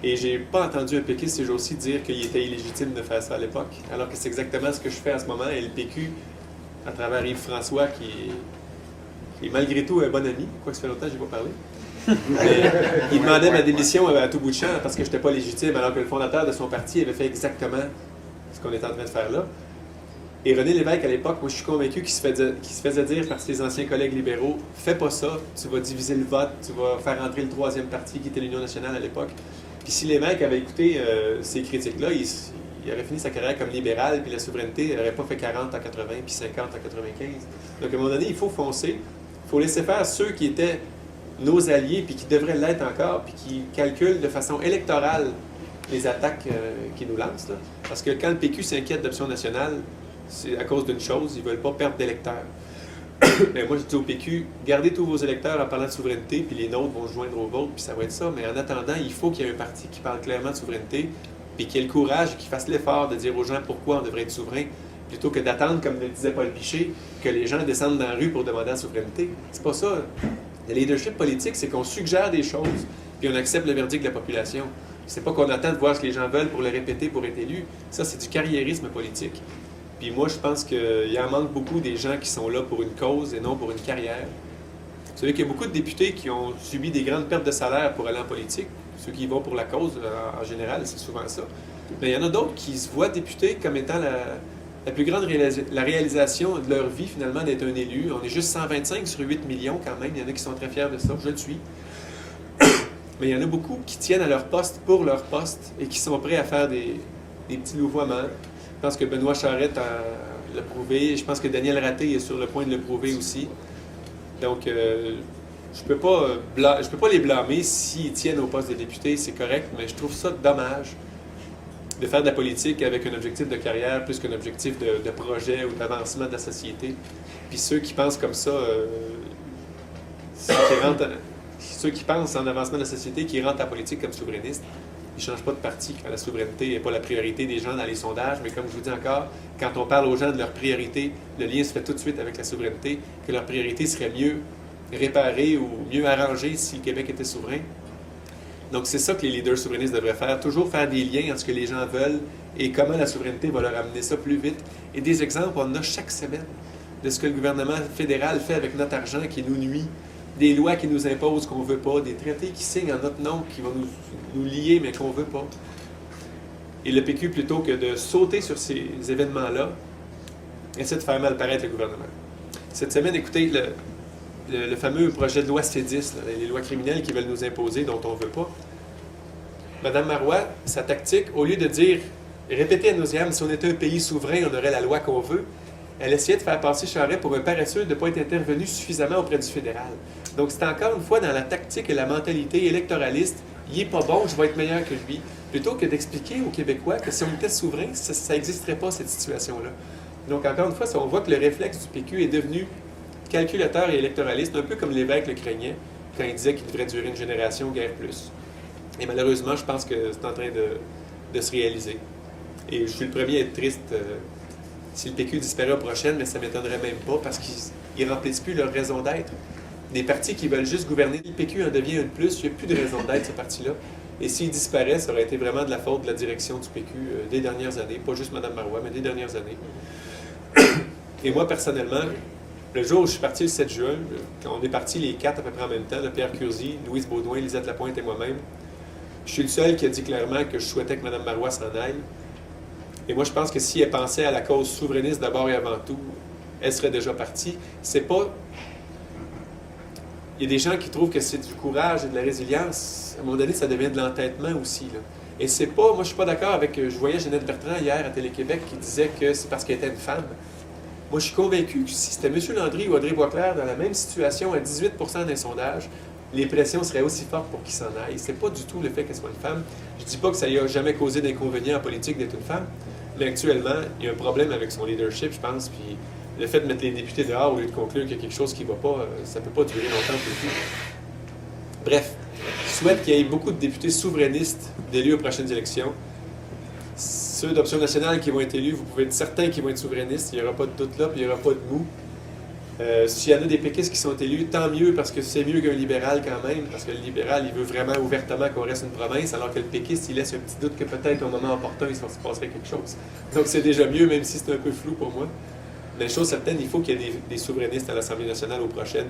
Speaker 1: Et j'ai pas entendu un péquiste ces jours-ci dire qu'il était illégitime de faire ça à l'époque, alors que c'est exactement ce que je fais en ce moment. Et le PQ, à travers Yves-François, qui est malgré tout un bon ami, quoique ça fait longtemps que je n'ai pas parlé. Mais il demandait ma démission à tout bout de champ parce que je n'étais pas légitime, alors que le fondateur de son parti avait fait exactement ce qu'on est en train de faire là. Et René Lévesque, à l'époque, moi je suis convaincu qu'il se faisait dire par ses anciens collègues libéraux, fais pas ça, tu vas diviser le vote, tu vas faire entrer le troisième parti qui était l'Union nationale à l'époque. Puis si Lévesque avait écouté ces critiques-là, il aurait fini sa carrière comme libéral, puis la souveraineté n'aurait pas fait 40 en 80, puis 50 en 95. Donc à un moment donné, il faut foncer, il faut laisser faire ceux qui étaient nos alliés, puis qui devraient l'être encore, puis qui calculent de façon électorale les attaques qu'ils nous lancent. Là. Parce que quand le PQ s'inquiète d'option nationale, c'est à cause d'une chose, ils ne veulent pas perdre d'électeurs. Mais moi, je dis au PQ, gardez tous vos électeurs en parlant de souveraineté, puis les nôtres vont se joindre aux vôtres, puis ça va être ça. Mais en attendant, il faut qu'il y ait un parti qui parle clairement de souveraineté, puis qui ait le courage, qui fasse l'effort de dire aux gens pourquoi on devrait être souverain, plutôt que d'attendre, comme le disait Paul Piché, que les gens descendent dans la rue pour demander la souveraineté. C'est pas ça. Le leadership politique, c'est qu'on suggère des choses, puis on accepte le verdict de la population. C'est pas qu'on attend de voir ce que les gens veulent pour le répéter pour être élu. Ça, c'est du carriérisme politique. Puis moi, je pense qu'il en manque beaucoup des gens qui sont là pour une cause et non pour une carrière. Vous savez qu'il y a beaucoup de députés qui ont subi des grandes pertes de salaire pour aller en politique. Ceux qui y vont pour la cause, en général, c'est souvent ça. Mais il y en a d'autres qui se voient députés comme étant la plus grande réalisation de leur vie, finalement, d'être un élu. On est juste 125 sur 8 millions quand même. Il y en a qui sont très fiers de ça. Je le suis. Mais il y en a beaucoup qui tiennent à leur poste pour leur poste et qui sont prêts à faire des petits louvoiements. Je pense que Benoît Charette l'a prouvé. Je pense que Daniel Raté est sur le point de le prouver aussi. Donc, je peux pas les blâmer s'ils tiennent au poste de député, c'est correct, mais je trouve ça dommage de faire de la politique avec un objectif de carrière plus qu'un objectif de projet ou d'avancement de la société. Puis ceux qui pensent comme ça, ceux qui pensent en avancement de la société, qui rentrent à la politique comme souverainistes, ils ne changent pas de parti quand la souveraineté n'est pas la priorité des gens dans les sondages. Mais comme je vous dis encore, quand on parle aux gens de leur priorité, le lien se fait tout de suite avec la souveraineté, que leur priorité serait mieux réparée ou mieux arrangée si le Québec était souverain. Donc c'est ça que les leaders souverainistes devraient faire, toujours faire des liens entre ce que les gens veulent et comment la souveraineté va leur amener ça plus vite. Et des exemples, on en a chaque semaine de ce que le gouvernement fédéral fait avec notre argent qui nous nuit. Des lois qui nous imposent qu'on ne veut pas, des traités qui signent en notre nom, qui vont nous lier, mais qu'on ne veut pas. Et le PQ, plutôt que de sauter sur ces événements-là, essaie de faire mal paraître le gouvernement. Cette semaine, écoutez, le fameux projet de loi C10, là, les lois criminelles qui veulent nous imposer, dont on ne veut pas. Mme Marois, sa tactique, au lieu de dire, répéter à nauseam, si on était un pays souverain, on aurait la loi qu'on veut, elle essayait de faire passer Charest pour un paresseux de ne pas être intervenu suffisamment auprès du fédéral. Donc, c'est encore une fois dans la tactique et la mentalité électoraliste, il n'est pas bon, je vais être meilleur que lui, plutôt que d'expliquer aux Québécois que si on était souverain, ça n'existerait pas, cette situation-là. Donc, encore une fois, on voit que le réflexe du PQ est devenu calculateur et électoraliste, un peu comme Lévesque le craignait quand il disait qu'il devrait durer une génération, guère plus. Et malheureusement, je pense que c'est en train de se réaliser. Et je suis le premier à être triste si le PQ disparaît aux prochaines, mais ça ne m'étonnerait même pas parce qu'ils ne remplissent plus leur raison d'être. Des partis qui veulent juste gouverner, le PQ en devient un de plus, il n'y a plus de raison d'être, ce parti-là. Et s'il disparaît, ça aurait été vraiment de la faute de la direction du PQ des dernières années, pas juste Mme Marois, mais des dernières années. Et moi, personnellement, le jour où je suis parti le 7 juin, quand on est partis les quatre à peu près en même temps, Pierre Curzi, Louise Baudouin, Lisette Lapointe et moi-même, je suis le seul qui a dit clairement que je souhaitais que Mme Marois s'en aille. Et moi, je pense que si elle pensait à la cause souverainiste d'abord et avant tout, elle serait déjà partie. C'est pas... Il y a des gens qui trouvent que c'est du courage et de la résilience. À un moment donné, ça devient de l'entêtement aussi, là. Et c'est pas... Moi, je suis pas d'accord avec... Je voyais Jeannette Bertrand hier à Télé-Québec qui disait que c'est parce qu'elle était une femme. Moi, je suis convaincu que si c'était M. Landry ou Audrey Boisclair dans la même situation à 18 % des sondages, les pressions seraient aussi fortes pour qu'ils s'en aillent. C'est pas du tout le fait qu'elle soit une femme. Je dis pas que ça n'y a jamais causé d'inconvénient en politique d'être une femme, mais actuellement, il y a un problème avec son leadership, je pense, puis le fait de mettre les députés dehors au lieu de conclure qu'il y a quelque chose qui ne va pas, ça ne peut pas durer longtemps pour tout. Bref, je souhaite qu'il y ait beaucoup de députés souverainistes d'élus aux prochaines élections. Ceux d'Option nationale qui vont être élus, vous pouvez être certains qu'ils vont être souverainistes, il n'y aura pas de doute là, puis il n'y aura pas de mou. S'il y en a des péquistes qui sont élus, tant mieux, parce que c'est mieux qu'un libéral quand même, parce que le libéral, il veut vraiment ouvertement qu'on reste une province, alors que le péquiste, il laisse un petit doute que peut-être au moment opportun, il se passerait quelque chose. Donc c'est déjà mieux, même si c'est un peu flou pour moi. Mais chose certaine, il faut qu'il y ait des souverainistes à l'Assemblée nationale aux prochaines,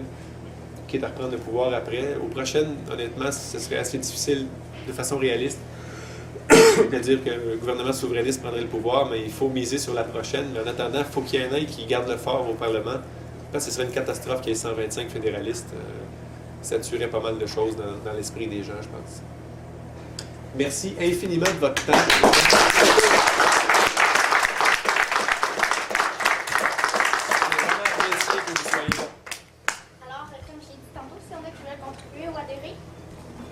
Speaker 1: qui est à reprendre le pouvoir après. Aux prochaines, honnêtement, ce serait assez difficile, de façon réaliste, de dire que le gouvernement souverainiste prendrait le pouvoir, mais il faut miser sur la prochaine. Mais en attendant, il faut qu'il y ait un œil qui garde le fort au Parlement. Je pense que ce serait une catastrophe qu'il y ait 125 fédéralistes. Ça tuerait pas mal de choses dans l'esprit des gens, je pense. Merci infiniment de votre temps.
Speaker 6: Alors, comme j'ai dit tantôt, si on a qui veulent contribuer ou adhérer,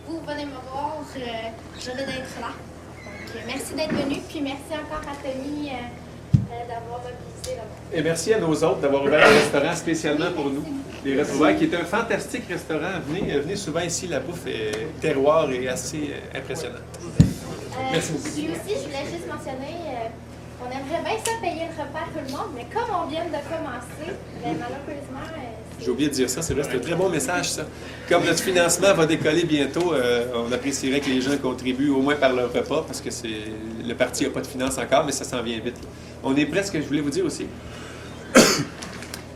Speaker 6: vous venez me voir, je vais être là. Donc, merci d'être venu, puis merci encore à Tony d'avoir visité là-bas.
Speaker 1: Et merci à nos autres d'avoir ouvert un restaurant spécialement pour nous. Les Retrouvailles, qui est un fantastique restaurant. Venez souvent ici, la bouffe est terroir et assez impressionnante. Merci beaucoup.
Speaker 6: Puis aussi, je voulais juste mentionner, on aimerait bien ça payer le repas à tout le monde, mais comme on vient de commencer, ben, malheureusement...
Speaker 1: J'ai oublié de dire ça, c'est vrai, c'est un très bon message, ça. Comme notre financement va décoller bientôt, on apprécierait que les gens contribuent au moins par leur repas, parce que le parti n'a pas de finances encore, mais ça s'en vient vite. On est presque, je voulais vous dire aussi,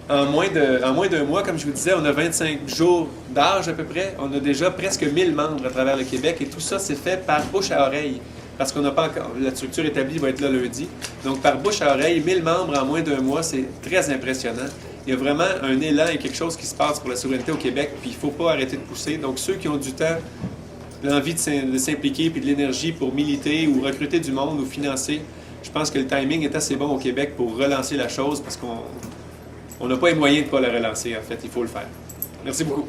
Speaker 1: en moins d'un mois, comme je vous disais, on a 25 jours d'âge à peu près. On a déjà presque 1000 membres à travers le Québec, et tout ça, c'est fait par bouche à oreille. Parce qu'on n'a pas encore... La structure établie va être là lundi. Donc, par bouche à oreille, 1000 membres en moins d'un mois, c'est très impressionnant. Il y a vraiment un élan et quelque chose qui se passe pour la souveraineté au Québec, puis il ne faut pas arrêter de pousser. Donc, ceux qui ont du temps, l'envie de s'impliquer, puis de l'énergie pour militer ou recruter du monde ou financer, je pense que le timing est assez bon au Québec pour relancer la chose, parce qu'on n'a pas les moyens de ne pas la relancer, en fait. Il faut le faire. Merci beaucoup.